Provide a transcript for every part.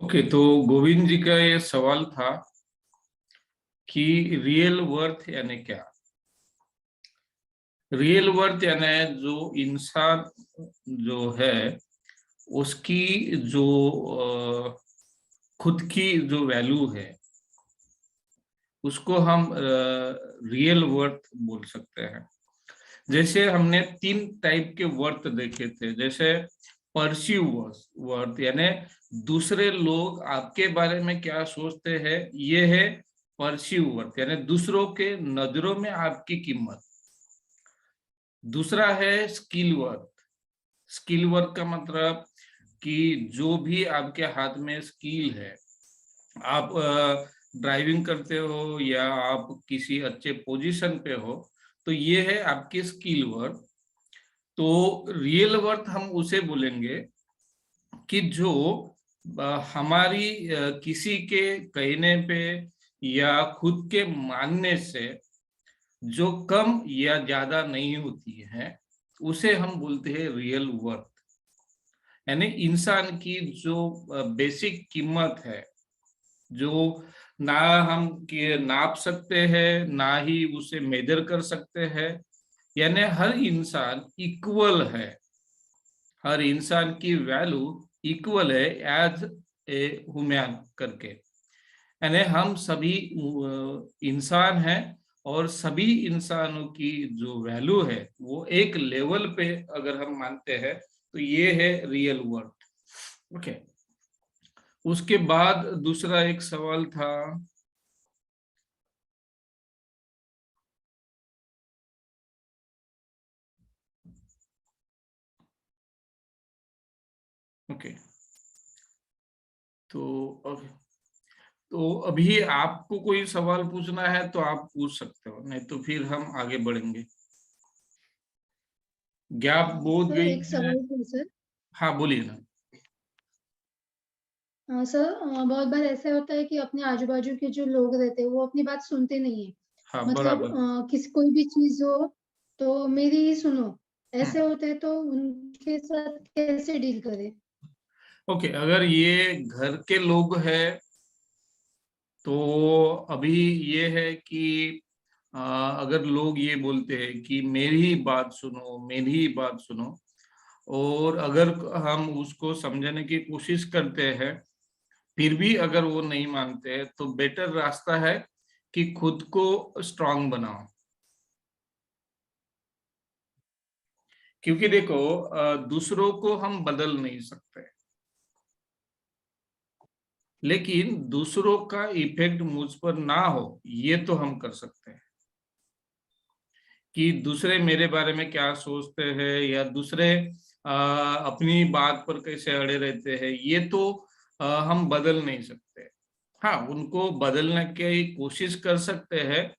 Okay, तो गोविंद जी का ये सवाल था कि रियल वर्थ यानी क्या। रियल वर्थ यानी जो इंसान जो है उसकी जो अ, खुद की जो वैल्यू है उसको हम रियल वर्थ बोल सकते हैं। जैसे हमने तीन टाइप के वर्थ देखे थे। जैसे परसीव वर्थ यानी दूसरे लोग आपके बारे में क्या सोचते हैं, ये है परसीव वर्थ यानी दूसरों के नजरों में आपकी कीमत। दूसरा है स्किल वर्थ। स्किल वर्थ का मतलब कि जो भी आपके हाथ में स्किल है, आप ड्राइविंग करते हो या आप किसी अच्छे पोजीशन पे हो, तो ये है आपकी स्किल वर्थ। तो रियल वर्थ हम उसे बोलेंगे कि जो हमारी किसी के कहने पे या खुद के मानने से जो कम या ज्यादा नहीं होती है, उसे हम बोलते हैं रियल वर्थ। यानी इंसान की जो बेसिक कीमत है, जो ना हम नाप सकते हैं ना ही उसे मेजर कर सकते हैं। यानी हर इंसान इक्वल है, हर इंसान की वैल्यू इक्वल है एज ए ह्यूमन करके। यानी हम सभी इंसान हैं और सभी इंसानों की जो वैल्यू है वो एक लेवल पे अगर हम मानते हैं तो ये है रियल वर्थ। ओके, उसके बाद दूसरा एक सवाल था। ओके, तो ओके, तो अभी आपको कोई सवाल पूछना है तो आप पूछ सकते हो, नहीं तो फिर हम आगे बढ़ेंगे। गैप बोध सर, गई एक है। सवाल था सर। हाँ, बोलिए ना। सर, बहुत बार ऐसा होता है कि अपने आजू बाजू के जो लोग रहते हैं वो अपनी बात सुनते नहीं है। हाँ, मतलब बराबर। किसी कोई भी चीज हो तो मेरी ही सुनो, ऐसे हम्म। होते हैं तो उनके साथ कैसे डील करें? ओके, अगर ये घर के लोग हैं तो अभी ये है कि अगर लोग ये बोलते हैं कि मेरी ही बात सुनो, मेरी ही बात सुनो, और अगर हम उसको समझने की कोशिश करते हैं फिर भी अगर वो नहीं मानते हैं, तो बेटर रास्ता है कि खुद को स्ट्रांग बनाओ। क्योंकि देखो, दूसरों को हम बदल नहीं सकते, लेकिन दूसरों का इफेक्ट मुझ पर ना हो ये तो हम कर सकते हैं। कि दूसरे मेरे बारे में क्या सोचते हैं या दूसरे अपनी बात पर कैसे अड़े रहते हैं, ये तो हम बदल नहीं सकते। हाँ, उनको बदलने की कोशिश कर सकते हैं,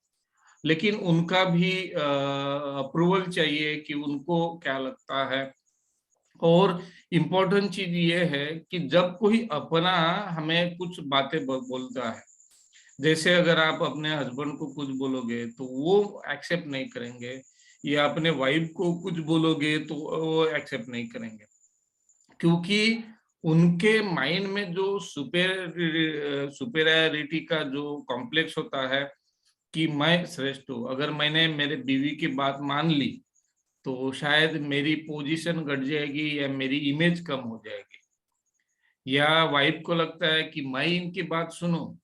लेकिन उनका भी अप्रूवल चाहिए कि उनको क्या लगता है। और इम्पोर्टेंट चीज ये है कि जब कोई अपना हमें कुछ बातें बोलता है, जैसे अगर आप अपने हस्बैंड को कुछ बोलोगे तो वो एक्सेप्ट नहीं करेंगे, या अपने वाइफ को कुछ बोलोगे तो वो एक्सेप्ट नहीं करेंगे। क्योंकि उनके माइंड में जो सुपेरियरिटी का जो कॉम्प्लेक्स होता है कि मैं श्रेष्ठ हूँ, अगर मैंने मेरे बीवी की बात मान ली तो शायद मेरी पोजीशन घट जाएगी या मेरी इमेज कम हो जाएगी। या वाइफ को लगता है कि मैं इनकी बात सुनूं,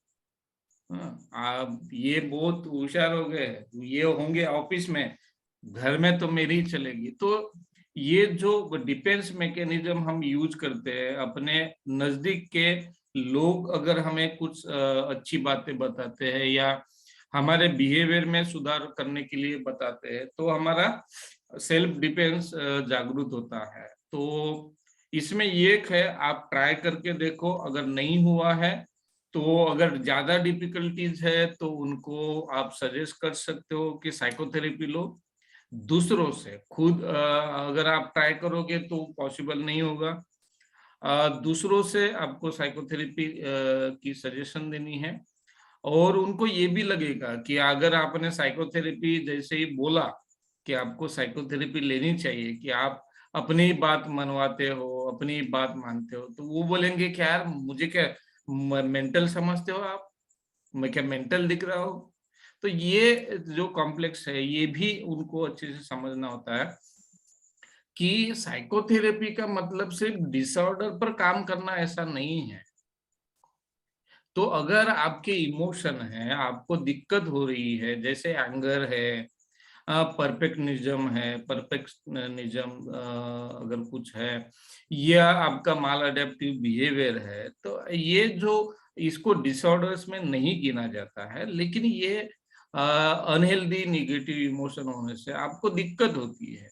हाँ, आप ये बहुत होशियार हो गए, ये होंगे ऑफिस में, घर में तो मेरी ही चलेगी। तो ये जो डिफेंस मैकेनिज्म हम यूज करते हैं, अपने नजदीक के लोग अगर हमें कुछ अच्छी बातें बताते हैं या हमारे बिहेवियर में सुधार करने के लिए बताते हैं, तो हमारा सेल्फ डिफेंस जागरूक होता है। तो इसमें ये है, आप ट्राई करके देखो, अगर नहीं हुआ है तो अगर ज्यादा डिफिकल्टीज है तो उनको आप सजेस्ट कर सकते हो कि साइकोथेरेपी लो। दूसरों से खुद अगर आप ट्राई करोगे तो पॉसिबल नहीं होगा। दूसरों से आपको साइकोथेरेपी की सजेशन देनी है। और उनको ये भी लगेगा कि अगर आपने साइकोथेरेपी जैसे ही बोला कि आपको साइकोथेरेपी लेनी चाहिए, कि आप अपनी बात मनवाते हो, अपनी बात मानते हो, तो वो बोलेंगे कि यार मुझे क्या मेंटल समझते हो आप, मैं क्या मेंटल दिख रहा हूँ। तो ये जो कॉम्प्लेक्स है ये भी उनको अच्छे से समझना होता है कि साइकोथेरेपी का मतलब सिर्फ डिसऑर्डर पर काम करना ऐसा नहीं है। तो अगर आपके इमोशन है, आपको दिक्कत हो रही है, जैसे एंगर है, परफेक्शनिज्म अगर कुछ है, या आपका माल अडेप्टिव बिहेवियर है, तो ये जो इसको डिसऑर्डर्स में नहीं गिना जाता है, लेकिन ये अनहेल्दी निगेटिव इमोशन होने से आपको दिक्कत होती है,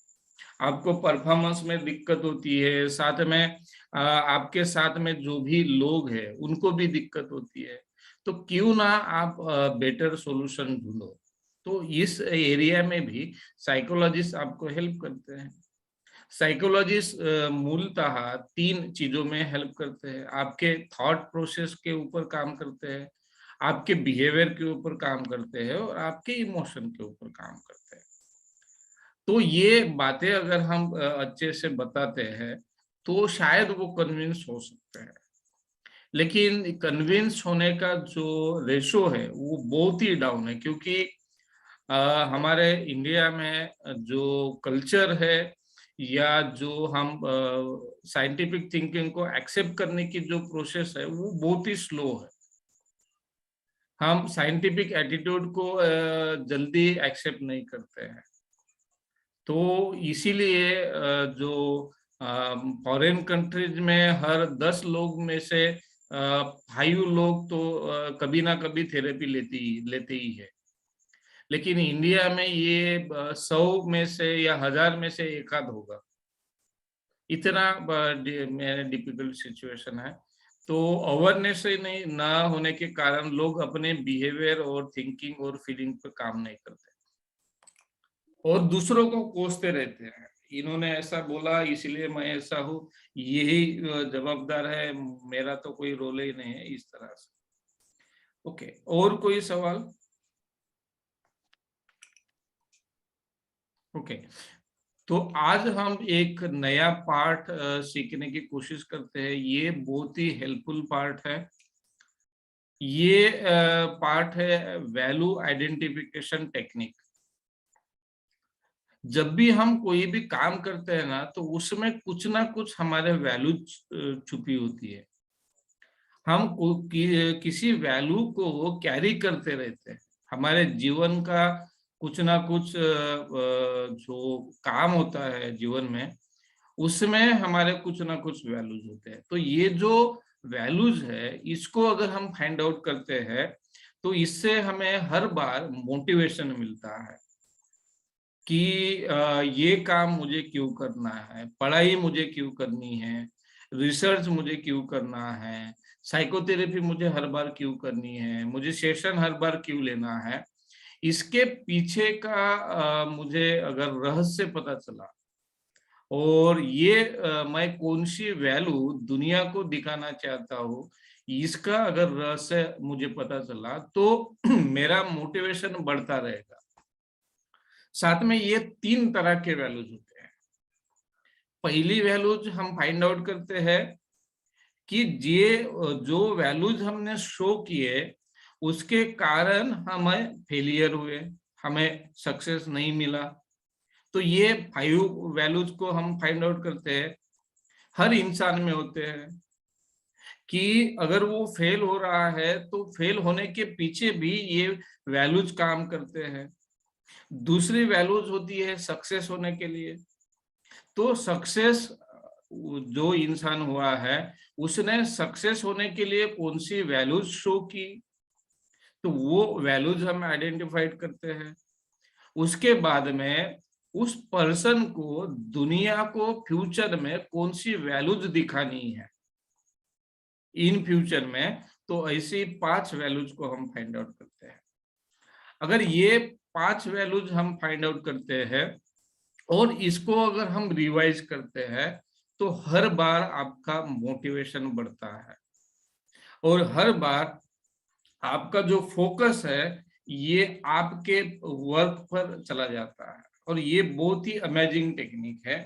आपको परफॉर्मेंस में दिक्कत होती है, साथ में आपके साथ में जो भी लोग हैं उनको भी दिक्कत होती है। तो क्यों ना आप बेटर सॉल्यूशन ढूंढो। तो इस एरिया में भी साइकोलॉजिस्ट आपको हेल्प करते हैं। साइकोलॉजिस्ट मूलतः 3 चीजों में हेल्प करते हैं। आपके थॉट प्रोसेस के ऊपर काम करते हैं, आपके बिहेवियर के ऊपर काम करते हैं, और आपके इमोशन के ऊपर काम करते हैं। तो ये बातें अगर हम अच्छे से बताते हैं तो शायद वो कन्विंस हो सकते हैं। लेकिन कन्विंस होने का जो रेशो है वो बहुत ही डाउन है, क्योंकि अ, हमारे इंडिया में जो कल्चर है, या जो हम साइंटिफिक थिंकिंग को एक्सेप्ट करने की जो प्रोसेस है वो बहुत ही स्लो है। हम साइंटिफिक एटीट्यूड को जल्दी एक्सेप्ट नहीं करते हैं। तो इसीलिए जो फॉरेन कंट्रीज में हर 10 लोग में से 5 लोग तो कभी ना कभी थेरेपी लेते ही है। लेकिन इंडिया में ये 100 में से या 1000 में से एक आध होगा। इतना डिफिकल्ट सिचुएशन है। तो अवेयरनेस ही नहीं ना होने के कारण लोग अपने बिहेवियर और थिंकिंग और फीलिंग पे काम नहीं करते, और दूसरों को कोसते रहते हैं। इन्होंने ऐसा बोला इसलिए मैं ऐसा हूँ, यही जवाबदार है, मेरा तो कोई रोल ही नहीं है, इस तरह से। ओके, और कोई सवाल? ओके, तो आज हम एक नया पार्ट सीखने की कोशिश करते हैं। ये बहुत ही हेल्पफुल पार्ट है। ये पार्ट है वैल्यू आइडेंटिफिकेशन टेक्निक। जब भी हम कोई भी काम करते हैं ना, तो उसमें कुछ ना कुछ हमारे वैल्यू छुपी होती है। हम किसी वैल्यू को कैरी करते रहते हैं। हमारे जीवन का कुछ ना कुछ जो काम होता है जीवन में, उसमें हमारे कुछ ना कुछ वैल्यूज होते हैं। तो ये जो वैल्यूज है, इसको अगर हम फाइंड आउट करते हैं तो इससे हमें हर बार मोटिवेशन मिलता है कि ये काम मुझे क्यों करना है, पढ़ाई मुझे क्यों करनी है, रिसर्च मुझे क्यों करना है, साइकोथेरेपी मुझे हर बार क्यों करनी है, मुझे सेशन हर बार क्यों लेना है। इसके पीछे का मुझे अगर रहस्य पता चला, और ये मैं कौन सी वैल्यू दुनिया को दिखाना चाहता हूँ, इसका अगर रहस्य मुझे पता चला, तो मेरा मोटिवेशन बढ़ता रहेगा। साथ में ये 3 तरह के वैल्यूज होते हैं। पहली वैल्यूज हम फाइंड आउट करते हैं कि ये जो वैल्यूज हमने शो किए उसके कारण हमें फेलियर हुए, हमें सक्सेस नहीं मिला। तो ये 5 वैल्यूज को हम फाइंड आउट करते हैं। हर इंसान में होते हैं कि अगर वो फेल हो रहा है तो फेल होने के पीछे भी ये वैल्यूज काम करते हैं। दूसरी वैल्यूज होती है सक्सेस होने के लिए। तो सक्सेस जो इंसान हुआ है, उसने सक्सेस होने के लिए कौन सी वैल्यूज शो की, तो वो वैल्यूज हम आइडेंटिफाइड करते हैं। उसके बाद में उस पर्सन को दुनिया को फ्यूचर में कौन सी वैल्यूज दिखानी है इन फ्यूचर में, तो ऐसी 5 वैल्यूज को हम फाइंड आउट करते हैं। अगर ये 5 वैल्यूज हम फाइंड आउट करते हैं और इसको अगर हम रिवाइज करते हैं, तो हर बार आपका मोटिवेशन बढ़ता है, और हर बार आपका जो फोकस है ये आपके वर्क पर चला जाता है। और ये बहुत ही अमेजिंग टेक्निक है।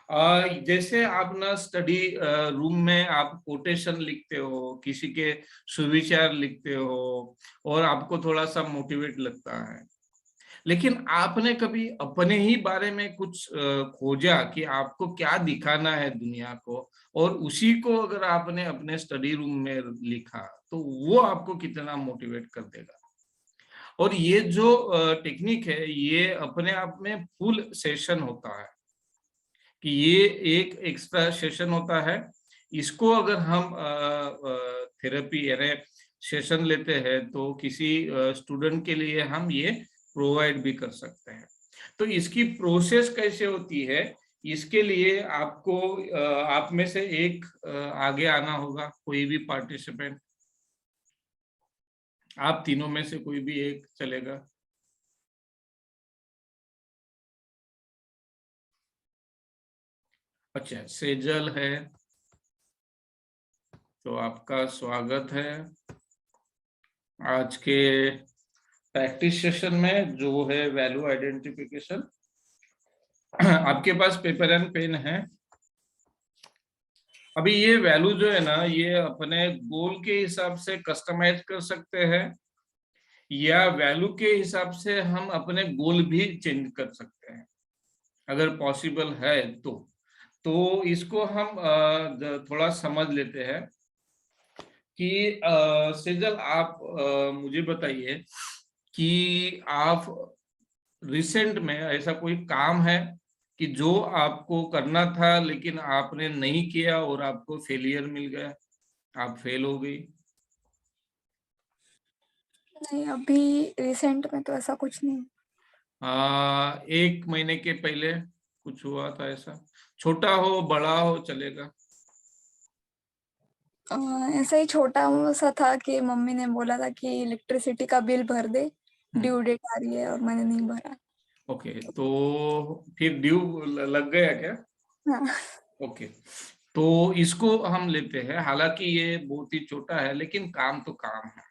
जैसे आप ना स्टडी रूम में आप कोटेशन लिखते हो, किसी के सुविचार लिखते हो और आपको थोड़ा सा मोटिवेट लगता है, लेकिन आपने कभी अपने ही बारे में कुछ खोजा कि आपको क्या दिखाना है दुनिया को, और उसी को अगर आपने अपने स्टडी रूम में लिखा तो वो आपको कितना मोटिवेट कर देगा। और ये जो टेक्निक है ये अपने आप में फुल सेशन होता है, कि ये एक एक्स्ट्रा सेशन होता है। इसको अगर हम थेरेपी यानी सेशन लेते हैं तो किसी स्टूडेंट के लिए हम ये प्रोवाइड भी कर सकते हैं। तो इसकी प्रोसेस कैसे होती है, इसके लिए आपको आप में से एक आगे आना होगा, कोई भी पार्टिसिपेंट, आप तीनों में से कोई भी एक चलेगा। अच्छा, सेजल है, तो आपका स्वागत है आज के प्रैक्टिस सेशन में जो है वैल्यू आइडेंटिफिकेशन। आपके पास पेपर एंड पेन है। अभी ये वैल्यू जो है ना, ये अपने गोल के हिसाब से कस्टमाइज कर सकते हैं, या वैल्यू के हिसाब से हम अपने गोल भी चेंज कर सकते हैं अगर पॉसिबल है तो इसको हम थोड़ा समझ लेते हैं कि सेजल आप मुझे बताइए कि आप रिसेंट में ऐसा कोई काम है कि जो आपको करना था लेकिन आपने नहीं किया और आपको फेलियर मिल गया, आप फेल हो गई। नहीं, अभी रिसेंट में तो ऐसा कुछ नहीं। 1 महीने के पहले कुछ हुआ था ऐसा? छोटा हो बड़ा हो चलेगा। ऐसा ही छोटा सा था कि मम्मी ने बोला था कि इलेक्ट्रिसिटी का बिल भर दे, ड्यू डेट आ रही है, और मैंने नहीं भरा। ओके, तो फिर ड्यू लग गया क्या? हाँ। ओके, तो इसको हम लेते हैं, हालांकि ये बहुत ही छोटा है लेकिन काम तो काम है।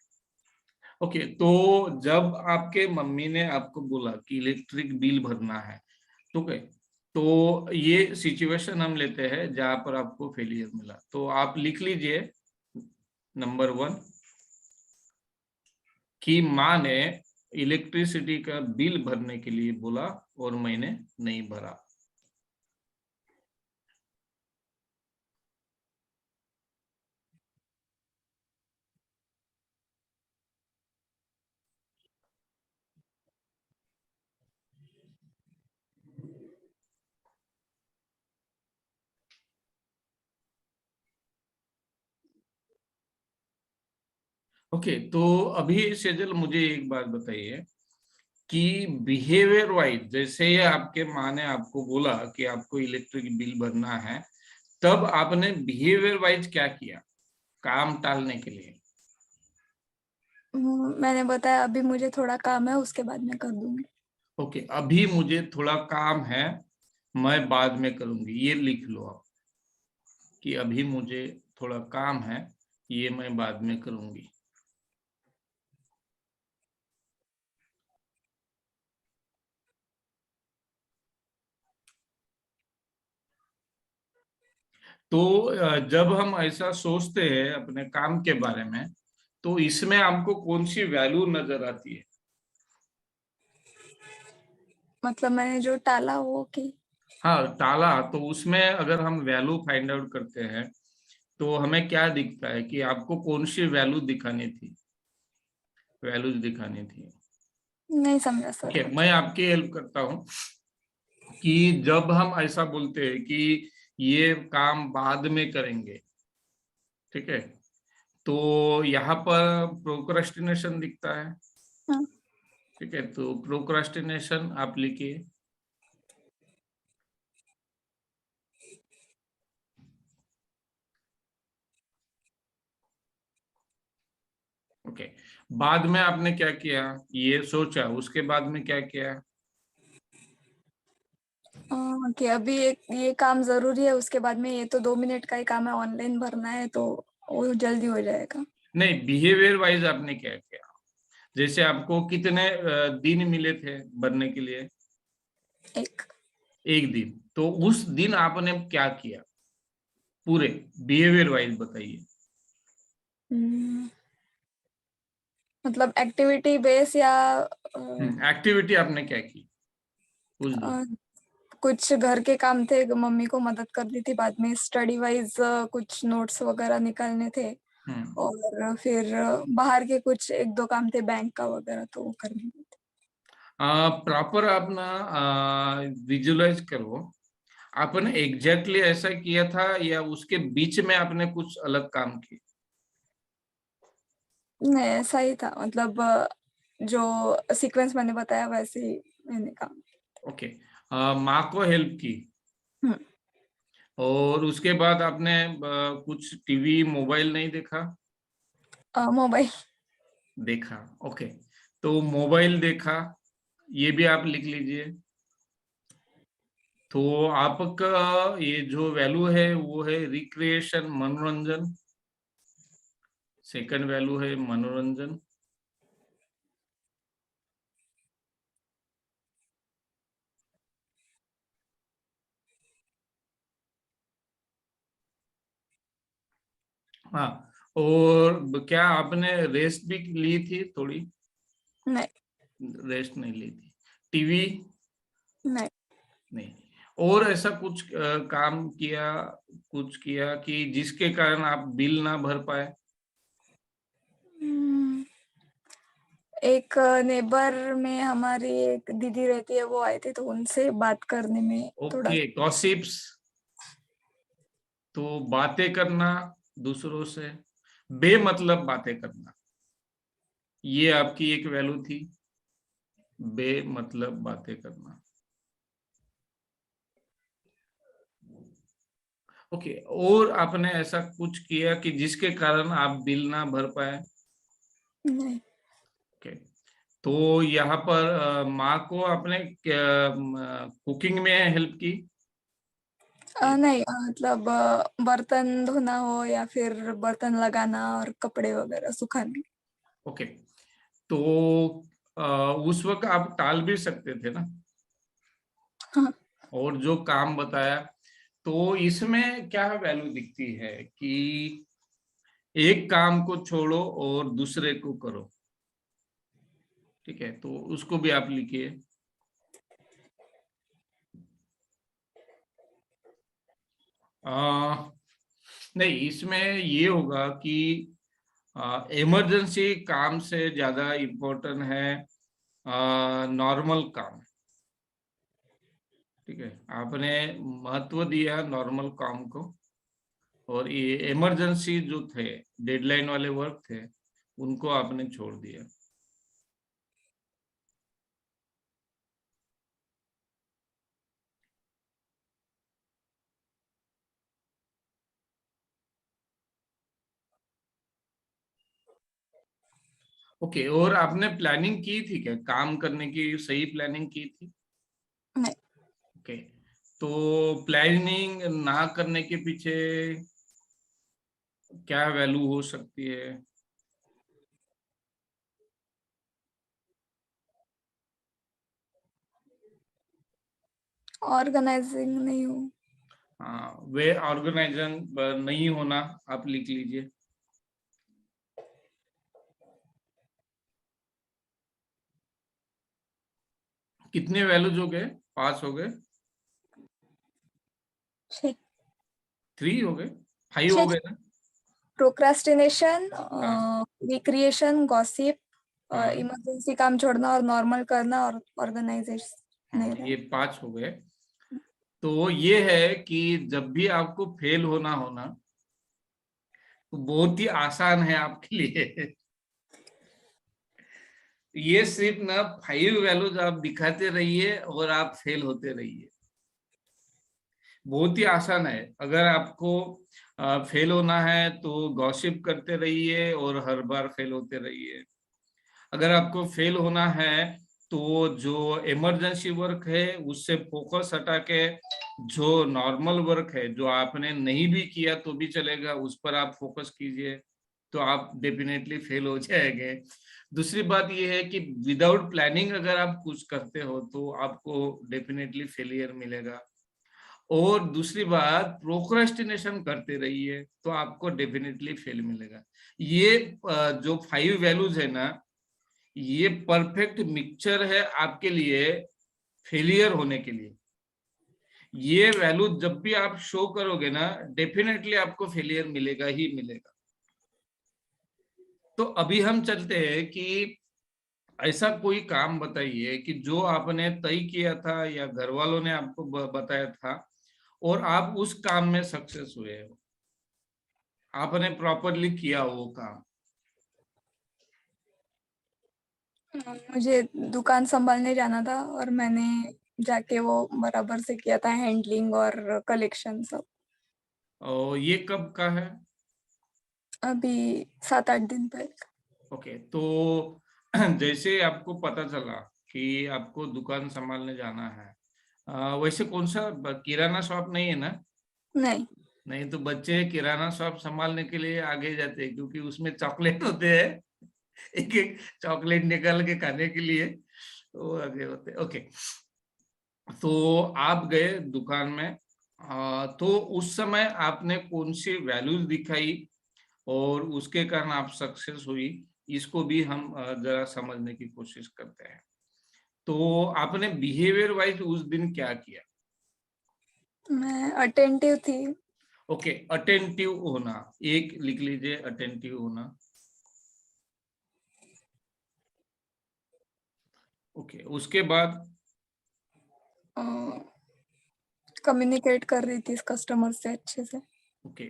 ओके, तो जब आपके मम्मी ने आपको बोला कि इलेक्ट्रिक बिल भरना है, ठीक है, तो ये सिचुएशन हम लेते हैं जहां पर आपको फेलियर मिला, तो आप लिख लीजिए नंबर 1 कि माँ ने इलेक्ट्रिसिटी का बिल भरने के लिए बोला और मैंने नहीं भरा। ओके, तो अभी सेजल मुझे एक बात बताइए कि बिहेवियर वाइज, जैसे ये आपके माँ ने आपको बोला कि आपको इलेक्ट्रिक बिल भरना है, तब आपने बिहेवियर वाइज क्या किया काम टालने के लिए? मैंने बताया अभी मुझे थोड़ा काम है, उसके बाद मैं कर दूंगी। ओके, अभी मुझे थोड़ा काम है, मैं बाद में करूंगी, ये लिख लो आप कि अभी मुझे थोड़ा काम है, ये मैं बाद में करूंगी। तो जब हम ऐसा सोचते हैं अपने काम के बारे में, तो इसमें आपको कौन सी वैल्यू नजर आती है? मतलब मैंने जो टाला वो की। हाँ, टाला, तो उसमें अगर हम वैल्यू फाइंड आउट करते हैं तो हमें क्या दिखता है कि आपको कौन सी वैल्यू दिखानी थी, वैल्यूज दिखानी थी। नहीं समझा सर ओके, कुछ। मैं आपकी हेल्प करता हूँ कि जब हम ऐसा बोलते हैं कि ये काम बाद में करेंगे, ठीक है, तो यहाँ पर प्रोक्रेस्टिनेशन दिखता है। हाँ। ठीक है, तो प्रोक्रेस्टिनेशन आप लिखिए। ओके, बाद में आपने क्या किया, ये सोचा, उसके बाद में क्या किया? कि अभी ये काम जरूरी है, उसके बाद में ये तो 2 मिनट का ही काम है, ऑनलाइन भरना है तो वो जल्दी हो जाएगा। नहीं, बिहेवियर वाइज आपने क्या किया? जैसे आपको कितने दिन मिले थे भरने के लिए? एक। एक दिन, तो उस दिन आपने क्या किया, पूरे बिहेवियर वाइज बताइए। मतलब एक्टिविटी बेस या एक्टिविटी आपने क्या की उस दिन? अ, कुछ घर के काम थे, मम्मी को मदद कर दी थी, बाद में स्टडी वाइज कुछ नोट्स वगैरह निकालने थे, हम्म, और फिर बाहर के कुछ एक दो काम थे बैंक का वगैरह, तो वो करने थे। प्रॉपर अपना विजुलाइज करो, आपने एग्जैक्टली ऐसा किया था या उसके बीच में आपने कुछ अलग काम किए? नहीं, ऐसा ही था, मतलब जो सीक्वेंस मैंने बताया वैसे ही मैंने काम। ओके, माँ को हेल्प की, हम्म, और उसके बाद आपने कुछ टीवी मोबाइल नहीं देखा? मोबाइल। देखा, ओके, तो मोबाइल देखा, ये भी आप लिख लीजिए। तो आपका ये जो वैल्यू है वो है रिक्रिएशन, मनोरंजन। सेकंड वैल्यू है मनोरंजन। हाँ, और क्या आपने रेस्ट भी ली थी थोड़ी? नहीं। रेस्ट नहीं ली थी। टीवी? नहीं। नहीं। और ऐसा कुछ काम किया, कुछ किया कि जिसके कारण आप बिल ना भर पाए? हम्म, एक नेबर में हमारी एक दीदी रहती है, वो आए थे, तो उनसे बात करने में थोड़ा। ओके, गॉसिप्स, तो बातें करना दूसरों से, बेमतलब बातें करना, ये आपकी एक वैल्यू थी, बेमतलब बातें करना। ओके, और आपने ऐसा कुछ किया कि जिसके कारण आप बिल ना भर पाए? नहीं। ओके, तो यहाँ पर माँ को आपने कुकिंग में हेल्प की? नहीं, मतलब बर्तन धोना हो या फिर बर्तन लगाना और कपड़े वगैरह सुखाने। ओके, तो अ, उस वक्त आप टाल भी सकते थे ना, हाँ। और जो काम बताया, तो इसमें क्या वैल्यू दिखती है कि एक काम को छोड़ो और दूसरे को करो। ठीक है, तो उसको भी आप लिखिए। नहीं, इसमें ये होगा कि इमरजेंसी काम से ज्यादा इम्पोर्टेंट है नॉर्मल काम। ठीक है, आपने महत्व दिया नॉर्मल काम को, और ये इमरजेंसी जो थे, डेडलाइन वाले वर्क थे, उनको आपने छोड़ दिया। ओके, और आपने प्लानिंग की थी क्या, काम करने की सही प्लानिंग की थी? नहीं। ओके, तो प्लानिंग ना करने के पीछे क्या वैल्यू हो सकती है? ऑर्गेनाइजिंग नहीं हूँ। हाँ, वे ऑर्गेनाइजन नहीं होना, आप लिख लीजिए। कितने वैल्यूज हो गए, 5 हो गए? 6। 3 हो गए, 5 हो गए ना? प्रोक्रास्टिनेशन, हाँ, रिक्रिएशन, गॉसिप, हाँ, इमरजेंसी काम छोड़ना और नॉर्मल करना, और ऑर्गेनाइजेशन नहीं हाँ, रहना। ये 5 हो गए। तो ये है कि जब भी आपको फेल होना तो बहुत ही आसान है आपके लिए। ये सिर्फ ना 5 वैल्यूज आप दिखाते रहिए और आप फेल होते रहिए। बहुत ही आसान है। अगर आपको फेल होना है तो गॉसिप करते रहिए और हर बार फेल होते रहिए। अगर आपको फेल होना है तो जो इमरजेंसी वर्क है उससे फोकस हटा के जो नॉर्मल वर्क है, जो आपने नहीं भी किया तो भी चलेगा, उस पर आप फोकस कीजिए। तो आप डेफिनेटली फेल हो जाएंगे। दूसरी बात ये है कि विदाउट प्लानिंग अगर आप कुछ करते हो तो आपको डेफिनेटली फेलियर मिलेगा। और दूसरी बात, प्रोक्रेस्टिनेशन करते रहिए तो आपको डेफिनेटली फेल मिलेगा। ये जो 5 वैल्यूज है ना, ये परफेक्ट मिक्सचर है आपके लिए फेलियर होने के लिए। ये वैल्यू जब भी आप शो करोगे ना, डेफिनेटली आपको फेलियर मिलेगा ही मिलेगा। तो अभी हम चलते हैं कि ऐसा कोई काम बताइए कि जो आपने तय किया था या घर वालों ने आपको बताया था और आप उस काम में सक्सेस हुए हो, आपने प्रॉपरली किया वो काम। मुझे दुकान संभालने जाना था और मैंने जाके वो बराबर से किया था, हैंडलिंग और कलेक्शन सब। और ये कब का है? अभी 7-8 दिन पहले। ओके, तो जैसे आपको पता चला कि आपको दुकान संभालने जाना है, वैसे कौन सा किराना शॉप नहीं है ना? नहीं। नहीं तो बच्चे किराना शॉप संभालने के लिए आगे जाते हैं, क्योंकि उसमें चॉकलेट होते हैं, एक एक चॉकलेट निकाल के खाने के लिए वो आगे होते हैं। ओके, तो आप गए दुकान में, तो उस समय आपने कौन सी वैल्यूज दिखाई और उसके कारण आप सक्सेस हुई, इसको भी हम जरा समझने की कोशिश करते हैं। तो आपने बिहेवियर वाइज उस दिन क्या किया? मैं अटेंटिव थी। ओके, अटेंटिव होना, एक लिख लीजिए, अटेंटिव होना। ओके, उसके बाद कम्युनिकेट कर रही थी कस्टमर से अच्छे से। ओके,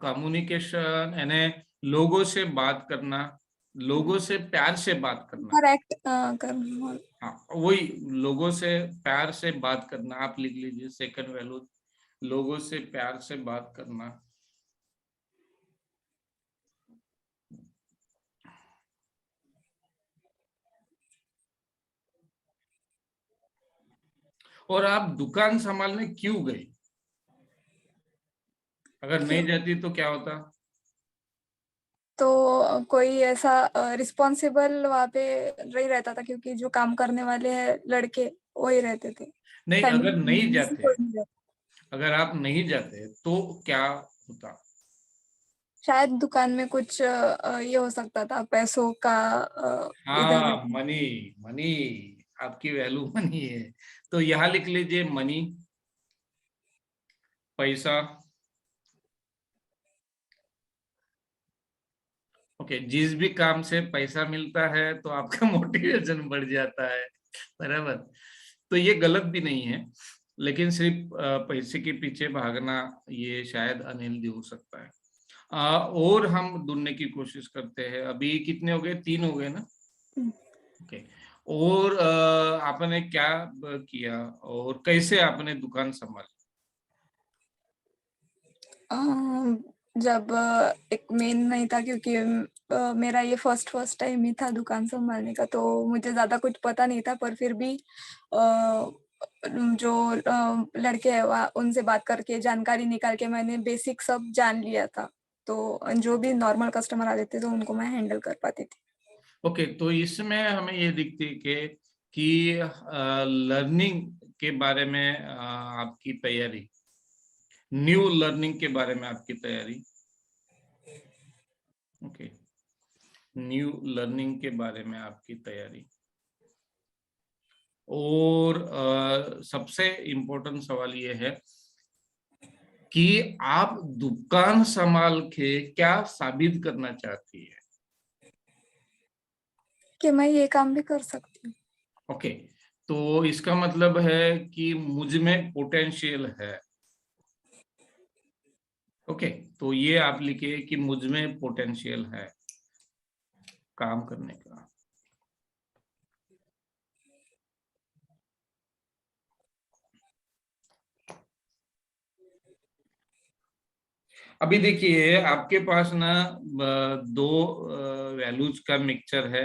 कम्युनिकेशन यानी लोगों से बात करना, लोगों से प्यार से बात करना। करेक्ट करना। हाँ, वही, लोगों से प्यार से बात करना आप लिख लीजिए, सेकंड वैल्यू, लोगों से प्यार से बात करना। और आप दुकान संभालने क्यों गई? अगर नहीं जाती तो क्या होता? तो कोई ऐसा रिस्पॉन्सिबल वहाँ पे नहीं रहता था, क्योंकि जो काम करने वाले हैं लड़के वही रहते थे। नहीं, अगर नहीं फैमिली से जाते, कोई नहीं रहता। अगर आप नहीं जाते तो क्या होता? शायद दुकान में कुछ ये हो सकता था, पैसों का इधर। हाँ, मनी, मनी, आपकी वैल्यू मनी है, तो यहाँ लिख लीजिए मनी, पैसा। ओके, जिस भी काम से पैसा मिलता है तो आपका मोटिवेशन बढ़ जाता है, बराबर। तो ये गलत भी नहीं है, लेकिन सिर्फ पैसे के पीछे भागना ये शायद अनहेल्दी हो सकता है। और हम ढूंढने की कोशिश करते हैं। अभी कितने हो गए? 3 हो गए ना? ओके, और आपने क्या किया और कैसे आपने दुकान संभाली? जब एक मेन नहीं था, क्योंकि मेरा ये फर्स्ट टाइम ही था दुकान संभालने का, तो मुझे ज्यादा कुछ पता नहीं था। पर फिर भी जो लड़के हैं उनसे बात करके जानकारी निकाल के मैंने बेसिक सब जान लिया था। तो जो भी नॉर्मल कस्टमर आ जाते तो उनको मैं हैंडल कर पाती थी। ओके, तो इसमें हमें ये दिखती है कि लर्निंग के बारे में आपकी तैयारी, न्यू लर्निंग के बारे में आपकी तैयारी। ओके, न्यू लर्निंग के बारे में आपकी तैयारी। और सबसे इम्पोर्टेंट सवाल ये है कि आप दुकान संभाल के क्या साबित करना चाहती है? कि मैं ये काम भी कर सकती हूँ। ओके, तो इसका मतलब है कि मुझ में पोटेंशियल है। ओके, तो ये आप लिखिए कि मुझ में पोटेंशियल है काम करने का। अभी देखिए, आपके पास ना दो वैल्यूज का मिक्सचर है।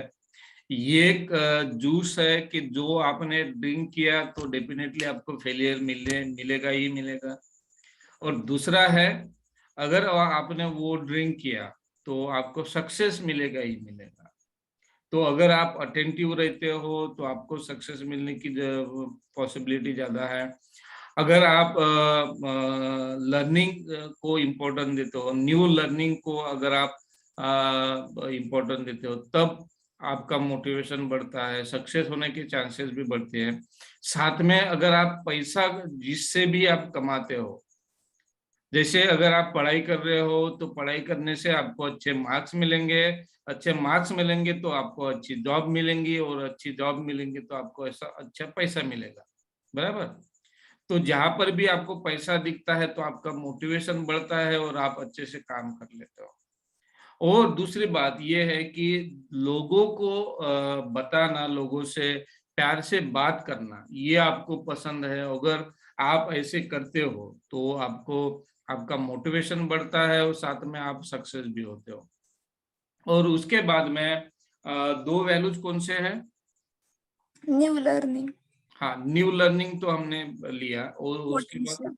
ये एक जूस है कि जो आपने ड्रिंक किया तो डेफिनेटली आपको फेलियर मिलेगा ही मिलेगा। और दूसरा है, अगर आपने वो ड्रिंक किया तो आपको सक्सेस मिलेगा ही मिलेगा। तो अगर आप अटेंटिव रहते हो तो आपको सक्सेस मिलने की पॉसिबिलिटी ज्यादा है। अगर आप लर्निंग को इम्पोर्टेंस देते हो, न्यू लर्निंग को अगर आप इम्पोर्टेंस देते हो, तब आपका मोटिवेशन बढ़ता है, सक्सेस होने के चांसेस भी बढ़ते हैं। साथ में अगर आप पैसा जिससे भी आप कमाते हो, जैसे अगर आप पढ़ाई कर रहे हो तो पढ़ाई करने से आपको अच्छे मार्क्स मिलेंगे, अच्छे मार्क्स मिलेंगे तो आपको अच्छी जॉब मिलेंगी, और अच्छी जॉब मिलेंगी तो आपको ऐसा अच्छा पैसा मिलेगा, बराबर। तो जहां पर भी आपको पैसा दिखता है तो आपका मोटिवेशन बढ़ता है और आप अच्छे से काम कर लेते हो। और दूसरी बात यह है कि लोगों को बताना, लोगों से प्यार से बात करना, ये आपको पसंद है। अगर आप ऐसे करते हो तो आपको आपका मोटिवेशन बढ़ता है और साथ में आप सक्सेस भी होते हो। और उसके बाद में दो वैल्यूज कौन से हैं? न्यू लर्निंग, हाँ, न्यू लर्निंग तो हमने लिया, और उसके बाद पोटेंशियल।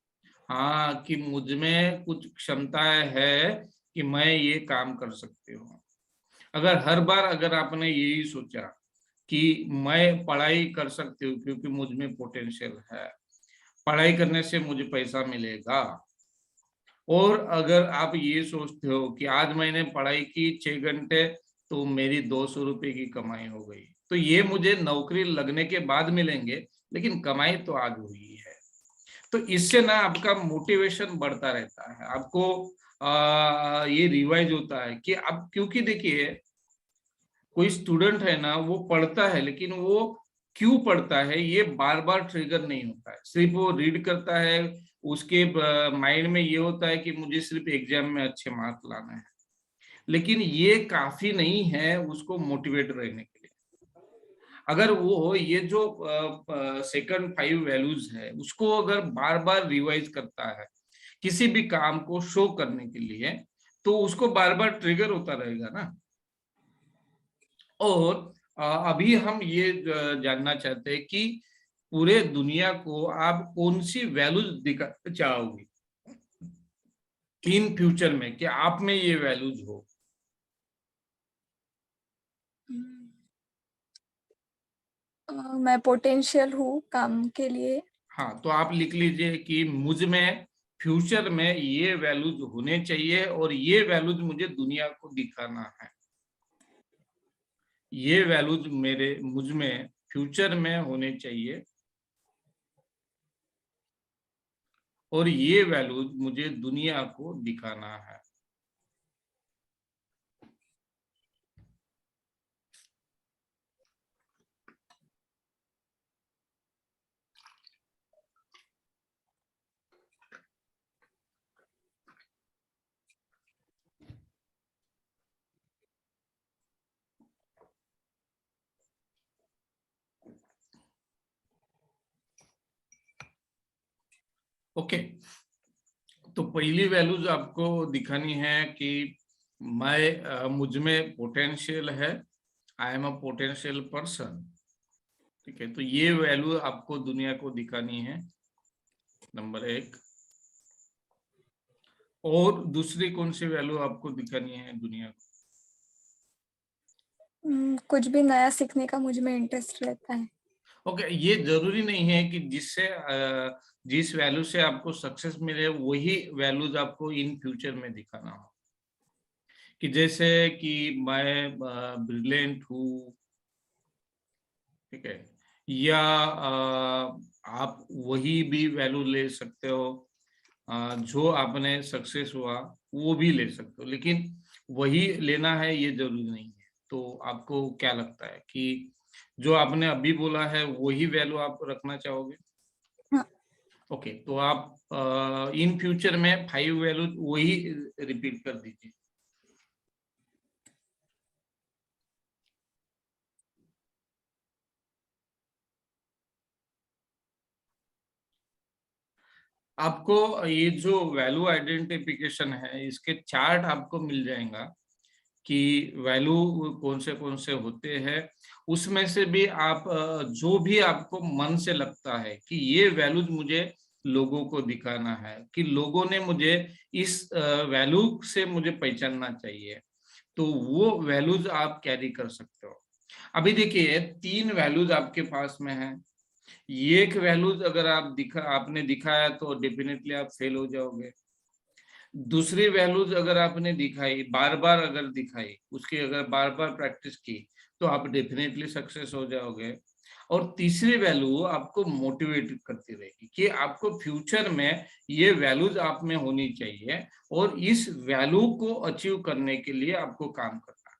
हाँ, कि मुझ में कुछ क्षमताएं है कि मैं ये काम कर सकती हूँ। अगर हर बार अगर आपने यही सोचा कि मैं पढ़ाई कर सकती हूँ क्योंकि मुझ में पोटेंशियल है, पढ़ाई करने से मुझे पैसा मिलेगा, और अगर आप ये सोचते हो कि आज मैंने पढ़ाई की 6 घंटे तो मेरी 200 रुपए की कमाई हो गई, तो ये मुझे नौकरी लगने के बाद मिलेंगे, लेकिन कमाई तो आज हुई है। तो इससे ना आपका मोटिवेशन बढ़ता रहता है, आपको ये रिवाइज होता है कि अब, क्योंकि देखिए कोई स्टूडेंट है ना, वो पढ़ता है, लेकिन वो क्यों पढ़ता है ये बार बार ट्रिगर नहीं होता है। सिर्फ वो रीड करता है, उसके माइंड में ये होता है कि मुझे सिर्फ एग्जाम में अच्छे मार्क्स लाना है, लेकिन ये काफी नहीं है उसको मोटिवेट रहने के लिए। अगर वो ये जो सेकंड 5 वैल्यूज है उसको अगर बार बार रिवाइज करता है किसी भी काम को शो करने के लिए, तो उसको बार बार ट्रिगर होता रहेगा ना। और अभी हम ये जानना चाहते हैं कि पूरे दुनिया को आप कौन सी वैल्यूज दिखाना चाहोगे इन फ्यूचर में, कि आप में ये वैल्यूज हो। मैं पोटेंशियल हूँ काम के लिए। हाँ, तो आप लिख लीजिए कि मुझ में फ्यूचर में ये वैल्यूज होने चाहिए और ये वैल्यूज मुझे दुनिया को दिखाना है। ये वैल्यूज मेरे मुझ में फ्यूचर में होने चाहिए और ये वैल्यूज मुझे दुनिया को दिखाना है। ओके, तो पहली वैल्यूज आपको दिखानी है कि मुझ में पोटेंशियल है, I am a potential person. ठीक है, तो ये वैल्यू आपको दुनिया को दिखानी है, नंबर 1। और दूसरी कौन सी वैल्यू आपको दिखानी है दुनिया को? कुछ भी नया सीखने का मुझ में इंटरेस्ट रहता है। ओके, ये जरूरी नहीं है कि जिस वैल्यू से आपको सक्सेस मिले वही वैल्यूज आपको इन फ्यूचर में दिखाना हो। कि जैसे कि मैं ब्रिलियंट हूँ, ठीक है, या आप वही भी वैल्यू ले सकते हो जो आपने सक्सेस हुआ वो भी ले सकते हो, लेकिन वही लेना है ये जरूरी नहीं है। तो आपको क्या लगता है कि जो आपने अभी बोला है वही वैल्यू आप रखना चाहोगे? हाँ। ओके, तो आप इन फ्यूचर में 5 वैल्यू वही रिपीट कर दीजिए। आपको ये जो वैल्यू आइडेंटिफिकेशन है इसके चार्ट आपको मिल जाएगा कि वैल्यू कौन से होते हैं। उसमें से भी आप जो भी आपको मन से लगता है कि ये वैल्यूज मुझे लोगों को दिखाना है, कि लोगों ने मुझे इस वैल्यू से मुझे पहचानना चाहिए, तो वो वैल्यूज आप कैरी कर सकते हो। अभी देखिए 3 वैल्यूज आपके पास में है, एक वैल्यूज अगर आपने दिखाया तो डेफिनेटली आप फेल हो जाओगे। दूसरी वैल्यूज अगर आपने दिखाई, बार बार अगर दिखाई, उसकी अगर बार बार प्रैक्टिस की तो आप डेफिनेटली सक्सेस हो जाओगे। और तीसरी वैल्यू आपको मोटिवेट करती रहेगी कि आपको फ्यूचर में ये वैल्यूज आप में होनी चाहिए और इस वैल्यू को अचीव करने के लिए आपको काम करना है।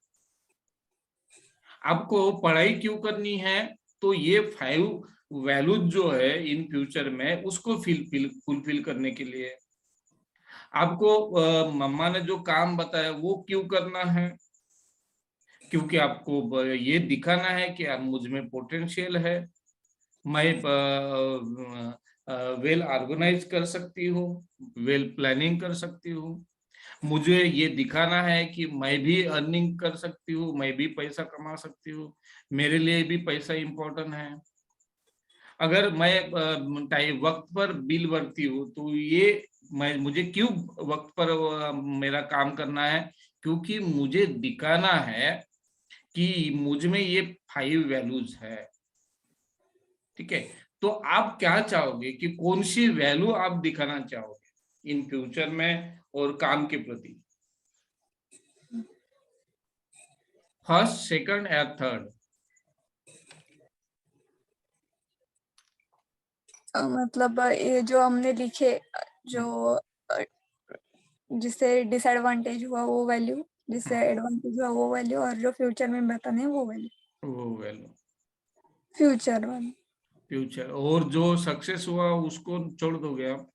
आपको पढ़ाई क्यों करनी है, तो ये 5 वैल्यूज जो है इन फ्यूचर में उसको फुलफिल करने के लिए। आपको मम्मा ने जो काम बताया वो क्यों करना है, क्योंकि आपको ये दिखाना है कि आप मुझ में पोटेंशियल है, मैं वेल ऑर्गेनाइज कर सकती हूँ, वेल प्लानिंग कर सकती हूँ। मुझे ये दिखाना है कि मैं भी अर्निंग कर सकती हूँ, मैं भी पैसा कमा सकती हूँ, मेरे लिए भी पैसा इंपॉर्टेंट है। अगर मैं टाइम वक्त पर बिल भरती हूँ तो ये मुझे क्यों वक्त पर मेरा काम करना है, क्योंकि मुझे दिखाना है कि मुझ में ये 5 वैल्यूज है। ठीक है, तो आप क्या चाहोगे कि कौन सी वैल्यू आप दिखाना चाहोगे इन फ्यूचर में और काम के प्रति, फर्स्ट, सेकंड या थर्ड? मतलब ये जो हमने लिखे, जो अ, जिससे डिसएडवांटेज हुआ वो वैल्यू, जिससे एडवांटेज हुआ वो वैल्यू, और जो फ्यूचर में बताने हैं वो वैल्यू। वो वैल्यू फ्यूचर वाली। फ्यूचर, और जो सक्सेस हुआ उसको छोड़ दोगे आप?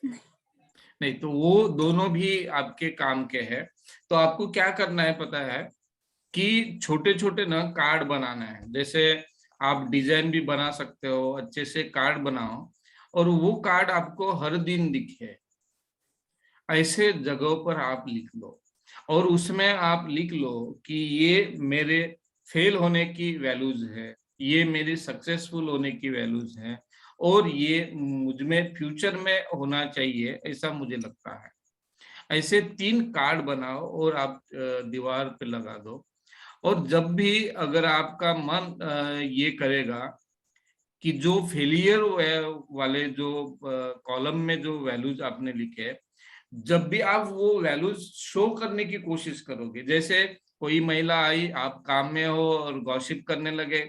नहीं, तो वो दोनों भी आपके काम के हैं। तो आपको क्या करना है पता है, कि छोटे छोटे ना कार्ड बनाना है। जैसे आप डिजाइन भी बना सकते हो, अच्छे से कार्ड बनाओ और वो कार्ड आपको हर दिन दिखे, ऐसे जगहों पर आप लिख लो। और उसमें आप लिख लो कि ये मेरे फेल होने की वैल्यूज है, ये मेरी सक्सेसफुल होने की वैल्यूज है, और ये मुझ में फ्यूचर में होना चाहिए, ऐसा मुझे लगता है। ऐसे 3 कार्ड बनाओ और आप दीवार पे लगा दो। और जब भी अगर आपका मन ये करेगा कि जो फेलियर वाले जो कॉलम में जो वैल्यूज आपने लिखे, जब भी आप वो वैल्यूज शो करने की कोशिश करोगे, जैसे कोई महिला आई, आप काम में हो और गॉसिप करने लगे,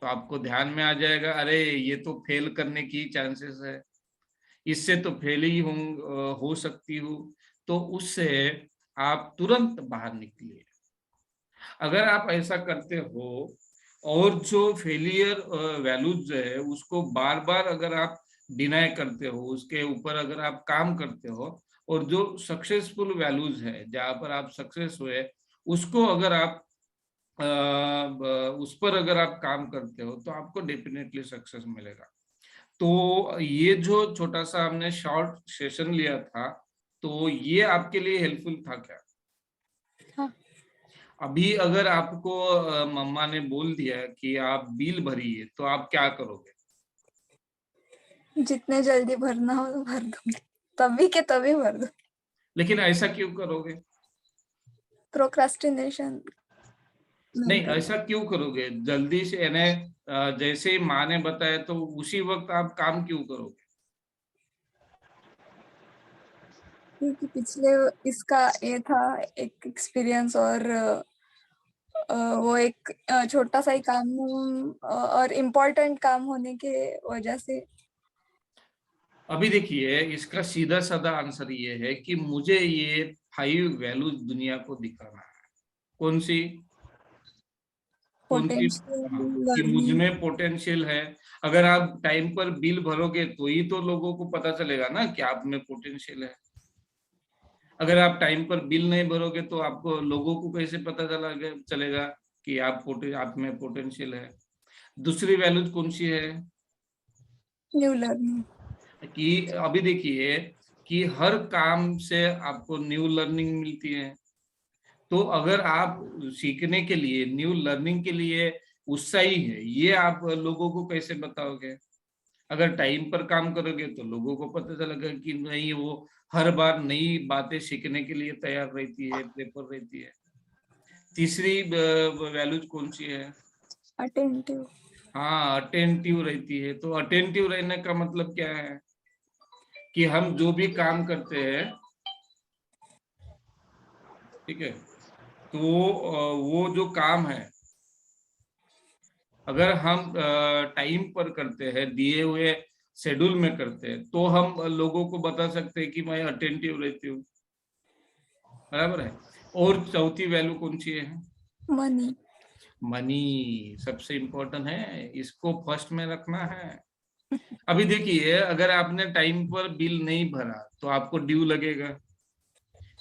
तो आपको ध्यान में आ जाएगा, अरे ये तो फेल करने की चांसेस है, इससे तो फेल ही हो सकती हूँ। तो उससे आप तुरंत बाहर निकलिए। अगर आप ऐसा करते हो और जो फेलियर वैल्यूज है उसको बार बार अगर आप डिनाई करते हो, उसके ऊपर अगर आप काम करते हो, और जो सक्सेसफुल वैल्यूज है जहां पर आप सक्सेस हुए उसको अगर आप उस पर अगर आप काम करते हो, तो आपको डेफिनेटली सक्सेस मिलेगा। तो ये जो छोटा सा हमने शॉर्ट सेशन लिया था, तो ये आपके लिए हेल्पफुल था क्या? हाँ। अभी अगर आपको मम्मा ने बोल दिया कि आप बिल भरिए, तो आप क्या करोगे? जितने जल्दी भरना हो तो भर दूंगी, तभी के तभी भर दूंगी। लेकिन ऐसा क्यों करोगे? प्रोक्रास्टिनेशन नहीं नहीं, कर, ऐसा क्यों करोगे जल्दी से, यानी जैसे ही माँ ने बताया तो उसी वक्त आप काम क्यों करोगे? क्योंकि पिछले इसका ये था एक एक्सपीरियंस, और वो एक छोटा सा ही काम और इम्पोर्टेंट काम होने के वजह से। अभी देखिए, इसका सीधा साधा आंसर ये है कि मुझे ये 5 वैल्यूज दुनिया को दिखाना है। कौन सी? कौन सी? पोटेंशियल, हाँ, कि मुझ लर्निंग। में पोटेंशियल है। अगर आप टाइम पर बिल भरोगे तो ही तो लोगों को पता चलेगा ना कि आप में पोटेंशियल है। अगर आप टाइम पर बिल नहीं भरोगे तो आपको, लोगों को कैसे पता चलेगा कि आप में पोटेंशियल है? दूसरी वैल्यूज कौन सी है? New learning. कि अभी देखिए कि हर काम से आपको न्यू लर्निंग मिलती है। तो अगर आप सीखने के लिए, न्यू लर्निंग के लिए उत्साही है, ये आप लोगों को कैसे बताओगे? अगर टाइम पर काम करोगे तो लोगों को पता चलेगा कि नहीं, वो हर बार नई बातें सीखने के लिए तैयार रहती है, प्रेपर रहती है। तीसरी वैल्यूज कौन सी है? अटेंटिव। हाँ, अटेंटिव रहती है। तो अटेंटिव रहने का मतलब क्या है कि हम जो भी काम करते हैं, ठीक है, तो वो जो काम है अगर हम टाइम पर करते हैं, दिए हुए शेड्यूल में करते हैं, तो हम लोगों को बता सकते हैं कि मैं अटेंटिव रहती हूँ, बराबर है। और चौथी वैल्यू कौन सी है? मनी। मनी सबसे इम्पोर्टेंट है, इसको फर्स्ट में रखना है। अभी देखिए, अगर आपने टाइम पर बिल नहीं भरा तो आपको ड्यू लगेगा,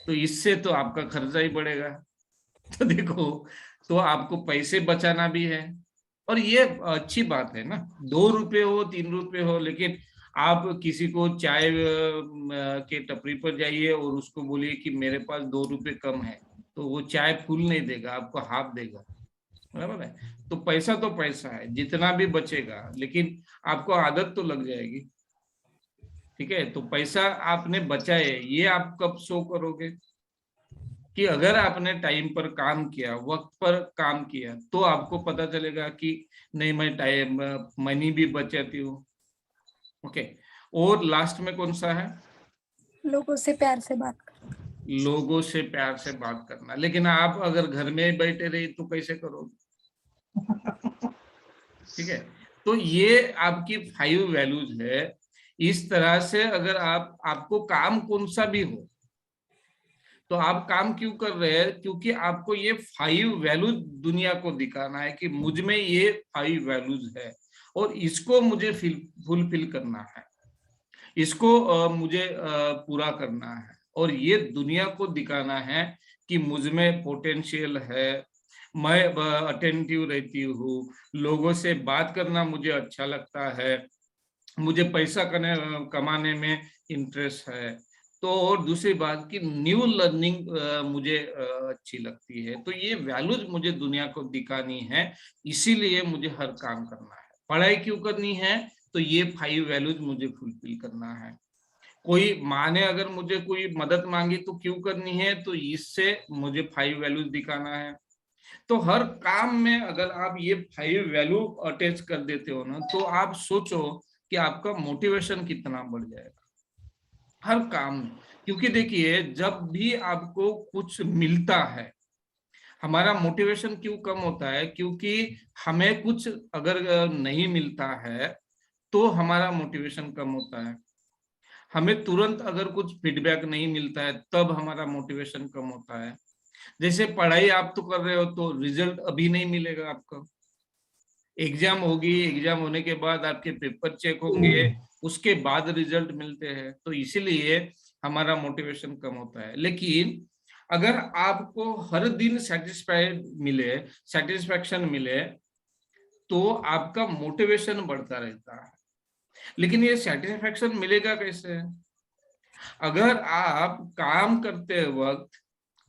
तो इससे तो आपका खर्चा ही बढ़ेगा। तो देखो, तो आपको पैसे बचाना भी है। और ये अच्छी बात है ना, 2 रुपए हो 3 रुपए हो, लेकिन आप किसी को चाय के टपरी पर जाइए और उसको बोलिए कि मेरे पास 2 रुपए कम है, तो वो चाय फुल नहीं देगा, आपको हाफ देगा, बराबर है। तो पैसा है, जितना भी बचेगा, लेकिन आपको आदत तो लग जाएगी, ठीक है। तो पैसा आपने बचाए, ये आप कब शो करोगे कि अगर आपने टाइम पर काम किया, वक्त पर काम किया, तो आपको पता चलेगा कि नहीं, मैं टाइम मनी भी बचाती हूँ। ओके। और लास्ट में कौन सा है? लोगों से प्यार से बात कर। लोगों से प्यार से बात करना। लेकिन आप अगर घर में बैठे रहे तो कैसे करोगे? ठीक है। तो ये आपकी 5 वैल्यूज है। इस तरह से अगर आपको काम कौन सा भी हो, तो आप काम क्यों कर रहे हैं? क्योंकि आपको ये 5 वैल्यूज दुनिया को दिखाना है कि मुझ में ये 5 वैल्यूज है और इसको मुझे फुलफिल करना है, इसको मुझे पूरा करना है, और ये दुनिया को दिखाना है कि मुझ में पोटेंशियल है, मैं अटेंटिव रहती हूँ, लोगों से बात करना मुझे अच्छा लगता है, मुझे पैसा कमाने में इंटरेस्ट है। तो और दूसरी बात कि न्यू लर्निंग मुझे अच्छी लगती है। तो ये वैल्यूज मुझे दुनिया को दिखानी है, इसीलिए मुझे हर काम करना है। पढ़ाई क्यों करनी है? तो ये 5 वैल्यूज मुझे फुलफिल करना है। कोई माँ ने अगर मुझे कोई मदद मांगी तो क्यों करनी है? तो इससे मुझे 5 वैल्यूज दिखाना है। तो हर काम में अगर आप ये 5 वैल्यू अटैच कर देते हो ना, तो आप सोचो कि आपका मोटिवेशन कितना बढ़ जाएगा हर काम में। क्योंकि देखिए, जब भी आपको कुछ मिलता है, हमारा मोटिवेशन क्यों कम होता है? क्योंकि हमें कुछ अगर नहीं मिलता है तो हमारा मोटिवेशन कम होता है। हमें तुरंत अगर कुछ फीडबैक नहीं मिलता है तब हमारा मोटिवेशन कम होता है। जैसे पढ़ाई आप तो कर रहे हो, तो रिजल्ट अभी नहीं मिलेगा आपका, एग्जाम होगी, एग्जाम होने के बाद आपके पेपर चेक होंगे, उसके बाद रिजल्ट मिलते हैं। तो इसीलिए हमारा मोटिवेशन कम होता है। लेकिन अगर आपको हर दिन सेटिस्फैक्शन मिले, तो आपका मोटिवेशन बढ़ता रहता है। लेकिन ये सेटिस्फैक्शन मिलेगा कैसे? अगर आप काम करते वक्त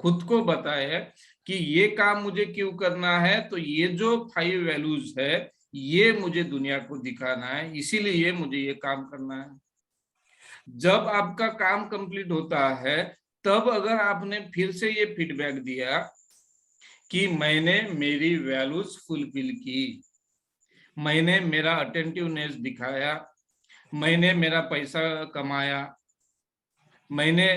खुद को बताए कि ये काम मुझे क्यों करना है, तो ये जो 5 वैल्यूज है ये मुझे दुनिया को दिखाना है, इसीलिए मुझे ये काम करना है। जब आपका काम कंप्लीट होता है, तब अगर आपने फिर से ये फीडबैक दिया कि मैंने मेरी वैल्यूज फुलफिल की, मैंने मेरा अटेंटिवनेस दिखाया, मैंने मेरा पैसा कमाया, मैंने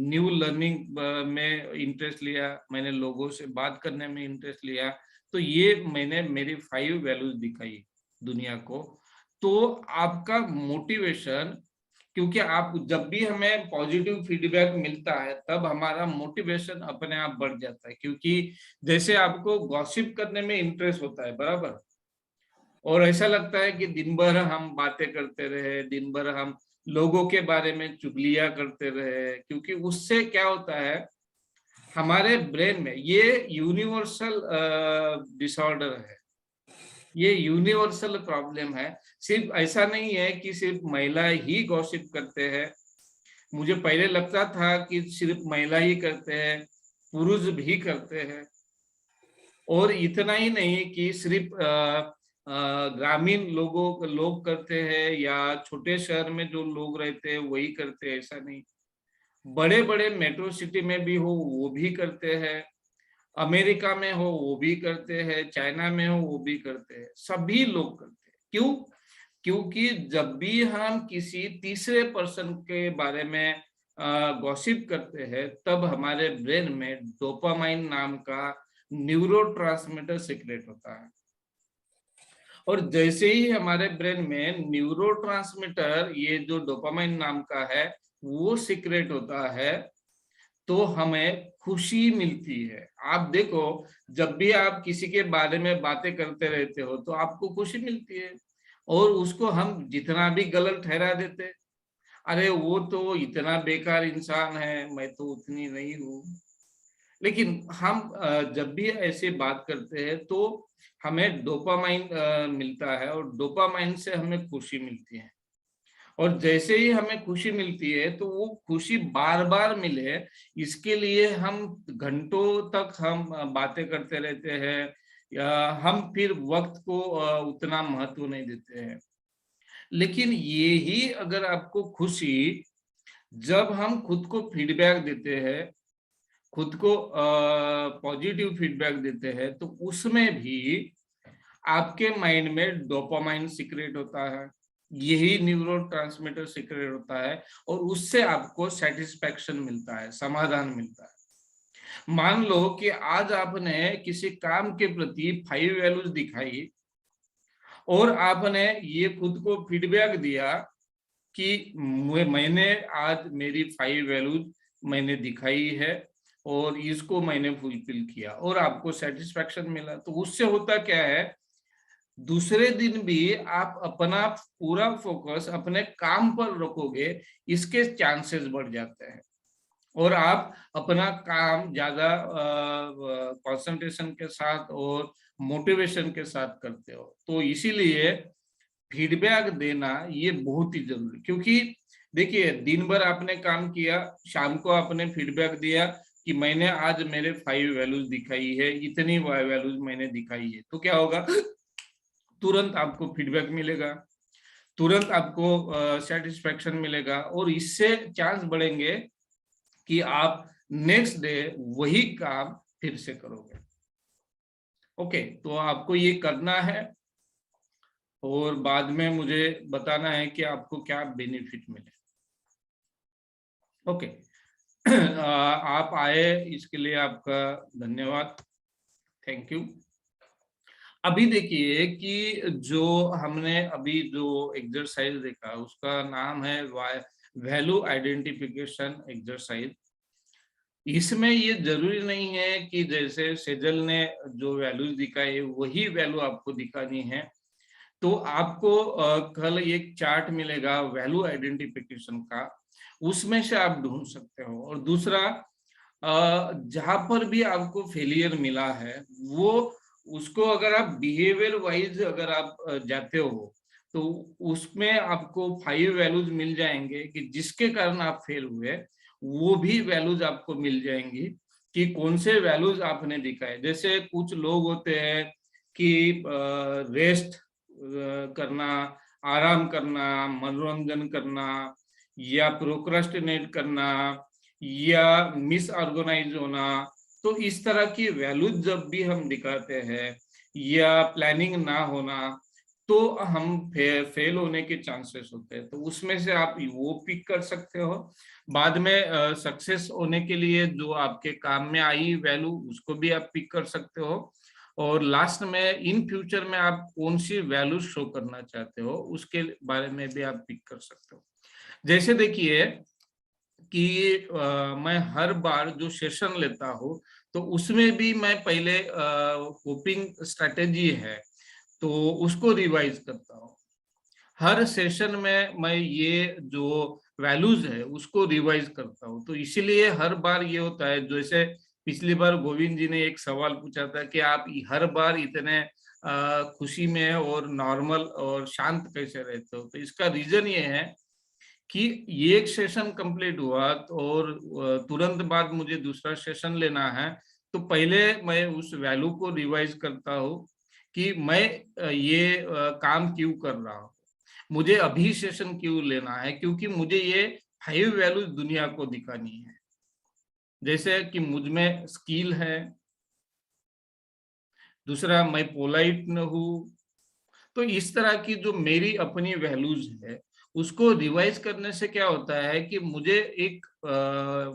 न्यू लर्निंग में इंटरेस्ट लिया, मैंने लोगों से बात करने में इंटरेस्ट लिया, तो ये मैंने मेरी 5 वैल्यूज दिखाई दुनिया को। तो आपका मोटिवेशन, क्योंकि आप जब भी हमें पॉजिटिव फीडबैक मिलता है तब हमारा मोटिवेशन अपने आप बढ़ जाता है। क्योंकि जैसे आपको गॉसिप करने में इंटरेस्ट होता है, बराबर, और ऐसा लगता है कि दिन भर हम बातें करते रहे, दिन भर हम लोगों के बारे में चुगलियां करते रहे, क्योंकि उससे क्या होता है, हमारे ब्रेन में ये यूनिवर्सल डिसऑर्डर है, ये यूनिवर्सल प्रॉब्लम है। सिर्फ ऐसा नहीं है कि सिर्फ महिला ही गॉसिप करते हैं। मुझे पहले लगता था कि सिर्फ महिला ही करते हैं, पुरुष भी करते हैं। और इतना ही नहीं कि सिर्फ ग्रामीण लोग करते हैं या छोटे शहर में जो लोग रहते हैं वही करते हैं, ऐसा नहीं। बड़े बड़े मेट्रो सिटी में भी हो वो भी करते हैं, अमेरिका में हो वो भी करते हैं, चाइना में हो वो भी करते हैं, सभी लोग करते हैं। क्यों? क्योंकि जब भी हम किसी तीसरे पर्सन के बारे में गॉसिप करते हैं तब हमारे ब्रेन में डोपामाइन नाम का न्यूरोट्रांसमीटर सीक्रेट होता है। और जैसे ही हमारे ब्रेन में न्यूरोट्रांसमीटर ये जो डोपामाइन नाम का है वो सीक्रेट होता है तो हमें खुशी मिलती है। आप देखो, जब भी आप किसी के बारे में बातें करते रहते हो तो आपको खुशी मिलती है, और उसको हम जितना भी गलत ठहरा देते, अरे वो तो इतना बेकार इंसान है, मैं तो उतनी नहीं हूँ। लेकिन हम जब भी ऐसे बात करते हैं तो हमें डोपामाइन मिलता है, और डोपामाइन से हमें खुशी मिलती है। और जैसे ही हमें खुशी मिलती है तो वो खुशी बार बार मिले, इसके लिए हम घंटों तक हम बातें करते रहते हैं, या हम फिर वक्त को उतना महत्व नहीं देते हैं। लेकिन ये ही अगर आपको खुशी, जब हम खुद को फीडबैक देते हैं, खुद को पॉजिटिव फीडबैक देते हैं, तो उसमें भी आपके माइंड में डोपामाइन सीक्रेट होता है, यही न्यूरोट्रांसमीटर सीक्रेट होता है, और उससे आपको सेटिस्फैक्शन मिलता है, समाधान मिलता है। मान लो कि आज आपने किसी काम के प्रति 5 वैल्यूज दिखाई, और आपने ये खुद को फीडबैक दिया कि मैंने आज मेरी 5 वैल्यूज मैंने दिखाई है और इसको मैंने फुलफिल किया, और आपको सेटिस्फैक्शन मिला। तो उससे होता क्या है, दूसरे दिन भी आप अपना पूरा फोकस अपने काम पर रखोगे, इसके चांसेस बढ़ जाते हैं, और आप अपना काम ज्यादा कंसंट्रेशन के साथ और मोटिवेशन के साथ करते हो। तो इसीलिए फीडबैक देना ये बहुत ही जरूरी, क्योंकि देखिए दिन भर आपने काम किया, शाम को आपने फीडबैक दिया कि मैंने आज मेरे 5 वैल्यूज दिखाई है, इतनी वैल्यूज मैंने दिखाई है, तो क्या होगा, तुरंत आपको फीडबैक मिलेगा, तुरंत आपको सेटिस्फैक्शन मिलेगा, और इससे चांस बढ़ेंगे कि आप नेक्स्ट डे वही काम फिर से करोगे। ओके, तो आपको ये करना है, और बाद में मुझे बताना है कि आपको क्या बेनिफिट मिले। ओके, आप आए इसके लिए आपका धन्यवाद, थैंक यू। अभी देखिए कि जो हमने अभी जो एक्सरसाइज देखा उसका नाम है वैल्यू आइडेंटिफिकेशन एक्सरसाइज। इसमें ये जरूरी नहीं है कि जैसे सेजल ने जो वैल्यूज दिखाई वही वैल्यू आपको दिखानी है। तो आपको कल एक चार्ट मिलेगा वैल्यू आइडेंटिफिकेशन का, उसमें से आप ढूंढ सकते हो। और दूसरा, जहां पर भी आपको फेलियर मिला है वो उसको अगर आप बिहेवियर वाइज अगर आप जाते हो तो उसमें आपको 5 वैल्यूज मिल जाएंगे कि जिसके कारण आप फेल हुए, वो भी वैल्यूज आपको मिल जाएंगी कि कौन से वैल्यूज आपने दिखाए। जैसे कुछ लोग होते हैं कि रेस्ट करना, आराम करना, मनोरंजन करना, या प्रोक्रास्टिनेट करना, या मिसऑर्गेनाइज होना। तो इस तरह की वैल्यूज जब भी हम दिखाते हैं, या प्लानिंग ना होना, तो हम फेल होने के चांसेस होते हैं। तो उसमें से आप वो पिक कर सकते हो। बाद में सक्सेस होने के लिए जो आपके काम में आई वैल्यू उसको भी आप पिक कर सकते हो। और लास्ट में इन फ्यूचर में आप कौन सी वैल्यू शो करना चाहते हो उसके बारे में भी आप पिक कर सकते हो। जैसे देखिए कि मैं हर बार जो सेशन लेता हूँ तो उसमें भी मैं पहले कोपिंग स्ट्रेटेजी है तो उसको रिवाइज करता हूँ। हर सेशन में मैं ये जो वैल्यूज है उसको रिवाइज करता हूँ। तो इसीलिए हर बार ये होता है, जैसे पिछली बार गोविंद जी ने एक सवाल पूछा था कि आप हर बार इतने खुशी में और नॉर्मल और शांत कैसे रहते हो। तो इसका रीजन ये है कि ये एक सेशन कंप्लीट हुआ और तुरंत बाद मुझे दूसरा सेशन लेना है, तो पहले मैं उस वैल्यू को रिवाइज करता हूँ कि मैं ये काम क्यों कर रहा हूँ, मुझे अभी सेशन क्यों लेना है, क्योंकि मुझे ये 5 वैल्यूज दुनिया को दिखानी है। जैसे कि मुझ में स्किल है, दूसरा मैं पोलाइट न हूँ। तो इस तरह की जो मेरी अपनी वैल्यूज है उसको रिवाइज करने से क्या होता है कि मुझे एक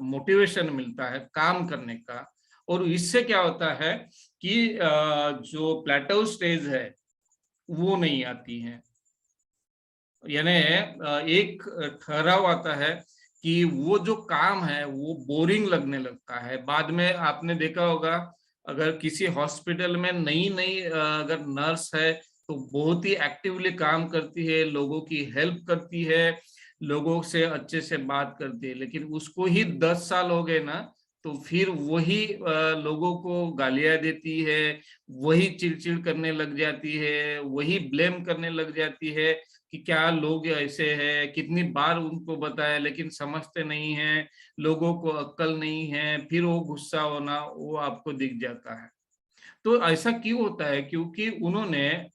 मोटिवेशन मिलता है काम करने का। और इससे क्या होता है कि जो प्लेटो स्टेज है वो नहीं आती है, यानी एक ठहराव आता है कि वो जो काम है वो बोरिंग लगने लगता है। बाद में आपने देखा होगा, अगर किसी हॉस्पिटल में नई नई अगर नर्स है तो बहुत ही एक्टिवली काम करती है, लोगों की हेल्प करती है, लोगों से अच्छे से बात करती है। लेकिन उसको ही 10 साल हो गए ना, तो फिर वही लोगों को गालियां देती है, वही चिड़चिड़ करने लग जाती है, वही ब्लेम करने लग जाती है कि क्या लोग ऐसे हैं, कितनी बार उनको बताया लेकिन समझते नहीं हैं, लोगों को अक्ल नहीं है, फिर वो गुस्सा होना वो आपको दिख जाता है। तो ऐसा क्यों होता है? क्योंकि उन्होंने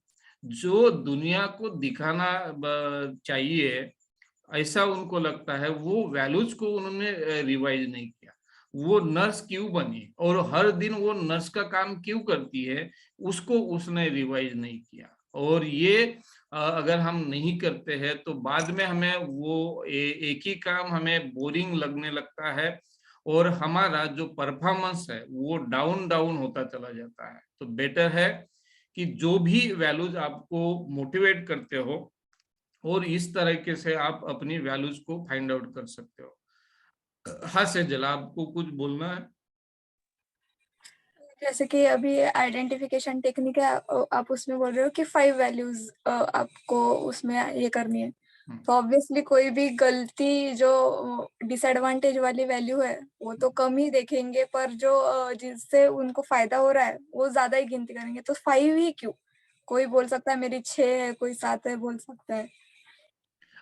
जो दुनिया को दिखाना चाहिए ऐसा उनको लगता है, वो वैल्यूज को उन्होंने रिवाइज नहीं किया। वो नर्स क्यों बनी और हर दिन वो नर्स का काम क्यों करती है, उसको उसने रिवाइज नहीं किया। और ये अगर हम नहीं करते हैं तो बाद में हमें वो एक ही काम हमें बोरिंग लगने लगता है और हमारा जो परफॉर्मेंस है वो डाउन डाउन होता चला जाता है। तो बेटर है कि जो भी वैल्यूज आपको मोटिवेट करते हो और इस तरीके से आप अपनी वैल्यूज को फाइंड आउट कर सकते हो। हाँ सेजल, आपको कुछ बोलना है? जैसे कि अभी आइडेंटिफिकेशन टेक्निक है, आप उसमें बोल रहे हो कि 5 वैल्यूज आपको उसमें ये करनी है। तो ऑब्वियसली कोई भी गलती जो डिसएडवांटेज वाली वैल्यू है वो तो कम ही देखेंगे, पर जो जिससे उनको फायदा हो रहा है वो ज्यादा ही गिनती करेंगे। तो 5 ही क्यों? कोई बोल सकता है मेरी 6 है, कोई 7 है बोल सकता है।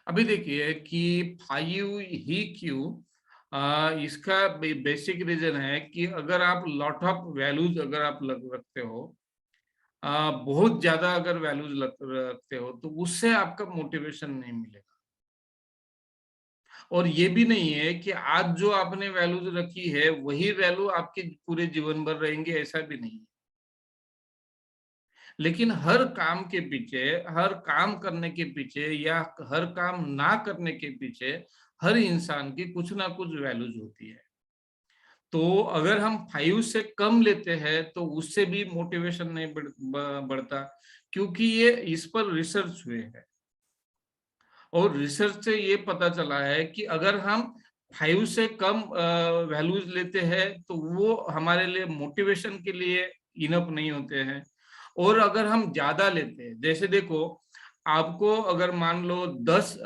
अभी देखिए कि 5 ही क्यों, इसका बेसिक रीजन है कि अगर आप लॉट ऑफ वैल्यूज अगर आप रखते हो, बहुत ज्यादा अगर वैल्यूज रखते हो तो उससे आपका मोटिवेशन नहीं मिलेगा। और ये भी नहीं है कि आज जो आपने वैल्यूज रखी है वही वैल्यू आपके पूरे जीवन भर रहेंगे, ऐसा भी नहीं है। लेकिन हर काम के पीछे, हर काम करने के पीछे या हर काम ना करने के पीछे हर इंसान की कुछ ना कुछ वैल्यूज होती है। तो अगर हम 5 से कम लेते हैं तो उससे भी मोटिवेशन नहीं बढ़ता, क्योंकि ये इस पर रिसर्च हुए हैं और रिसर्च से ये पता चला है कि अगर हम 5 से कम वैल्यूज लेते हैं तो वो हमारे लिए मोटिवेशन के लिए इनफ नहीं होते हैं। और अगर हम ज्यादा लेते हैं, जैसे देखो आपको अगर मान लो 10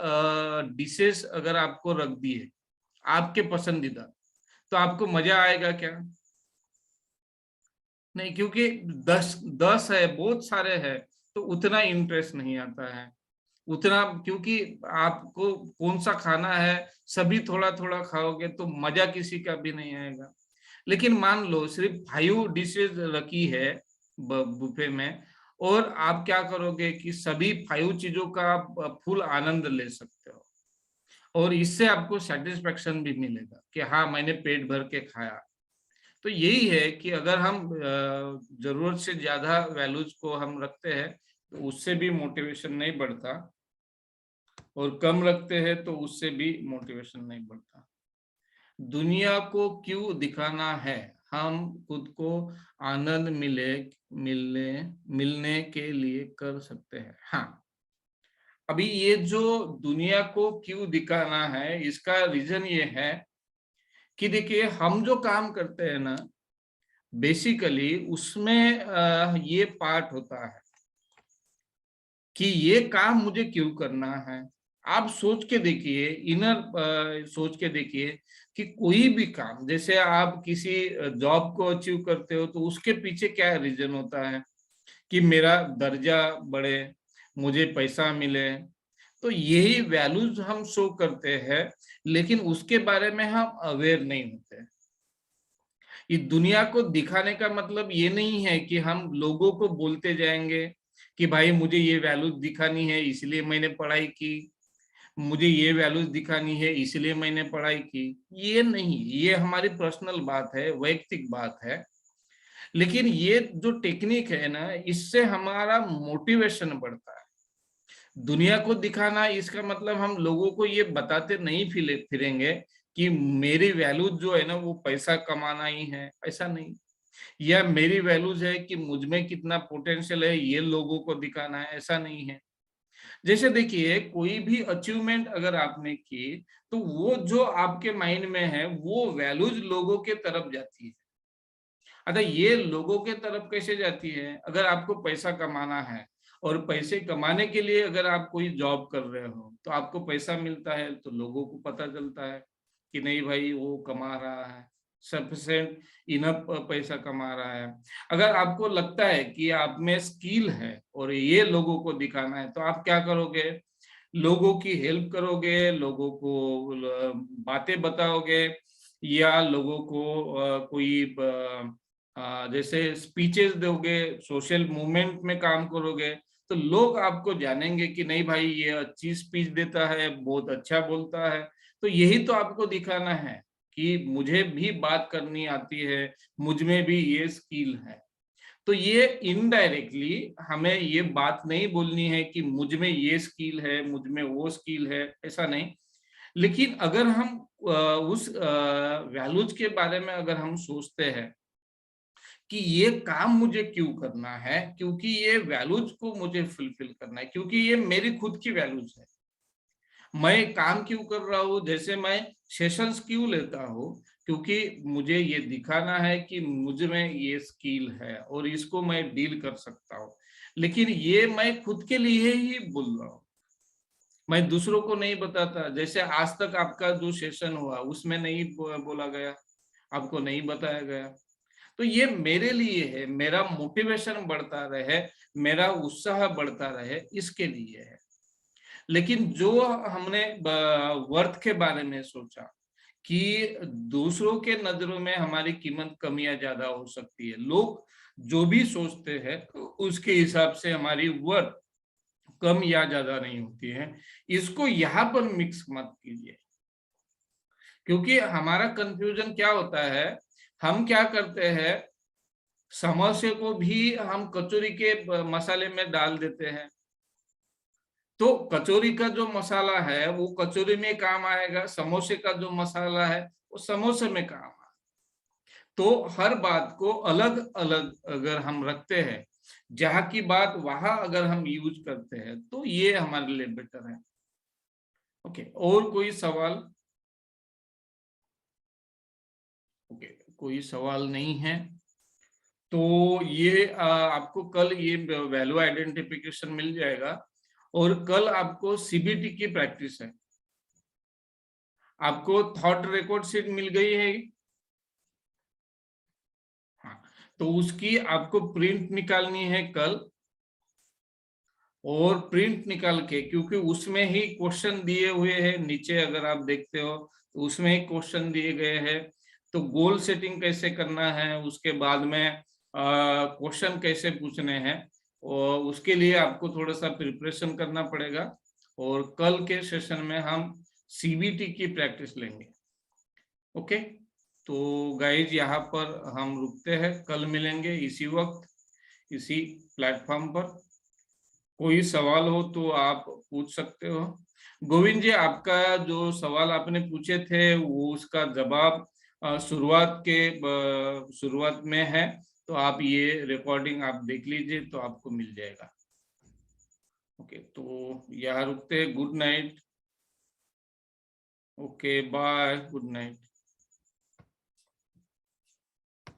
डिशेस अगर आपको रख दी है आपके पसंदीदा, तो आपको मजा आएगा क्या? नहीं, क्योंकि 10 है, बहुत सारे हैं, तो उतना इंटरेस्ट नहीं आता है उतना, क्योंकि आपको कौन सा खाना है सभी थोड़ा थोड़ा खाओगे तो मजा किसी का भी नहीं आएगा। लेकिन मान लो सिर्फ 5 डिशेज रखी है बुफे में, और आप क्या करोगे कि सभी 5 चीजों का आप फुल आनंद ले सकते हो और इससे आपको सेटिस्फेक्शन भी मिलेगा कि हाँ मैंने पेट भर के खाया। तो यही है कि अगर हम जरूरत से ज्यादा वैल्यूज को हम रखते हैं तो उससे भी मोटिवेशन नहीं बढ़ता, और कम रखते हैं तो उससे भी मोटिवेशन नहीं बढ़ता। दुनिया को क्यों दिखाना है? हम खुद को आनंद मिलने मिलने के लिए कर सकते हैं। हाँ, अभी ये जो दुनिया को क्यों दिखाना है इसका रीजन ये है कि देखिए हम जो काम करते हैं ना, बेसिकली उसमें ये पार्ट होता है कि ये काम मुझे क्यों करना है। आप सोच के देखिए, इनर सोच के देखिए कि कोई भी काम, जैसे आप किसी जॉब को अचीव करते हो तो उसके पीछे क्या रीजन होता है कि मेरा दर्जा बढ़े, मुझे पैसा मिले। तो यही वैल्यूज हम शो करते हैं, लेकिन उसके बारे में हम अवेयर नहीं होते। ये दुनिया को दिखाने का मतलब ये नहीं है कि हम लोगों को बोलते जाएंगे कि भाई मुझे ये वैल्यूज दिखानी है इसलिए मैंने पढ़ाई की, मुझे ये वैल्यूज दिखानी है इसलिए मैंने पढ़ाई की। ये नहीं, ये हमारी पर्सनल बात है, वैयक्तिक बात है। लेकिन ये जो टेक्निक है ना, इससे हमारा मोटिवेशन बढ़ता है। दुनिया को दिखाना इसका मतलब हम लोगों को ये बताते नहीं फिरेंगे कि मेरी वैल्यूज जो है ना वो पैसा कमाना ही है, ऐसा नहीं। या मेरी वैल्यूज है कि मुझ में कितना पोटेंशियल है ये लोगों को दिखाना है, ऐसा नहीं है। जैसे देखिए, कोई भी अचीवमेंट अगर आपने की तो वो जो आपके माइंड में है वो वैल्यूज लोगों के तरफ जाती है। अच्छा, ये लोगों के तरफ कैसे जाती है? अगर आपको पैसा कमाना है और पैसे कमाने के लिए अगर आप कोई जॉब कर रहे हो तो आपको पैसा मिलता है, तो लोगों को पता चलता है कि नहीं भाई वो कमा रहा है, सफिशिएंट इनफ पैसा कमा रहा है। अगर आपको लगता है कि आप में स्किल है और ये लोगों को दिखाना है, तो आप क्या करोगे? लोगों की हेल्प करोगे, लोगों को बातें बताओगे, या लोगों को कोई जैसे स्पीचेस दोगे, सोशल मूवमेंट में काम करोगे, तो लोग आपको जानेंगे कि नहीं भाई ये अच्छी स्पीच देता है, बहुत अच्छा बोलता है। तो यही तो आपको दिखाना है कि मुझे भी बात करनी आती है, मुझ में भी ये स्किल है। तो ये इनडायरेक्टली हमें ये बात नहीं बोलनी है कि मुझ में ये स्किल है, मुझ में वो स्किल है, ऐसा नहीं। लेकिन अगर हम उस वैल्यूज के बारे में अगर हम सोचते हैं कि ये काम मुझे क्यों करना है, क्योंकि ये वैल्यूज को मुझे फुलफिल करना है, क्योंकि ये मेरी खुद की वैल्यूज है। मैं काम क्यों कर रहा हूँ, जैसे मैं सेशंस क्यों लेता हूँ, क्योंकि मुझे ये दिखाना है कि मुझ में ये स्किल है और इसको मैं डील कर सकता हूँ। लेकिन ये मैं खुद के लिए ही बोल रहा हूँ, मैं दूसरों को नहीं बताता। जैसे आज तक आपका जो सेशन हुआ उसमें नहीं बोला गया, आपको नहीं बताया गया। तो ये मेरे लिए है, मेरा मोटिवेशन बढ़ता रहे, मेरा उत्साह बढ़ता रहे, इसके लिए है। लेकिन जो हमने वर्थ के बारे में सोचा कि दूसरों के नजरों में हमारी कीमत कम या ज्यादा हो सकती है, लोग जो भी सोचते हैं उसके हिसाब से हमारी वर्थ कम या ज्यादा नहीं होती है, इसको यहाँ पर मिक्स मत कीजिए। क्योंकि हमारा कंफ्यूजन क्या होता है, हम क्या करते हैं, समोसे को भी हम कचौरी के मसाले में डाल देते हैं। तो कचौरी का जो मसाला है वो कचौरी में काम आएगा, समोसे का जो मसाला है वो समोसे में काम आएगा। तो हर बात को अलग अलग अगर हम रखते हैं, जहां की बात वहां अगर हम यूज करते हैं, तो ये हमारे लिए बेटर है। ओके, और कोई सवाल? ओके, कोई सवाल नहीं है। तो ये आपको कल ये वैल्यू आइडेंटिफिकेशन मिल जाएगा, और कल आपको सीबीटी की प्रैक्टिस है। आपको थॉट रिकॉर्ड शीट मिल गई है। हाँ, तो उसकी आपको प्रिंट निकालनी है कल, और प्रिंट निकाल के, क्योंकि उसमें ही क्वेश्चन दिए हुए हैं नीचे, अगर आप देखते हो तो उसमें ही क्वेश्चन दिए गए हैं। तो गोल सेटिंग कैसे करना है, उसके बाद में क्वेश्चन कैसे पूछने हैं, और उसके लिए आपको थोड़ा सा प्रिपरेशन करना पड़ेगा। और कल के सेशन में हम सीबीटी की प्रैक्टिस लेंगे। ओके, तो गाइज यहाँ पर हम रुकते हैं, कल मिलेंगे इसी वक्त इसी प्लेटफॉर्म पर। कोई सवाल हो तो आप पूछ सकते हो। गोविंद जी, आपका जो सवाल आपने पूछे थे वो उसका जवाब शुरुआत में है, तो आप ये रिकॉर्डिंग आप देख लीजिए तो आपको मिल जाएगा। ओके, तो यहाँ रुकते हैं। Good night. Okay, bye, good night.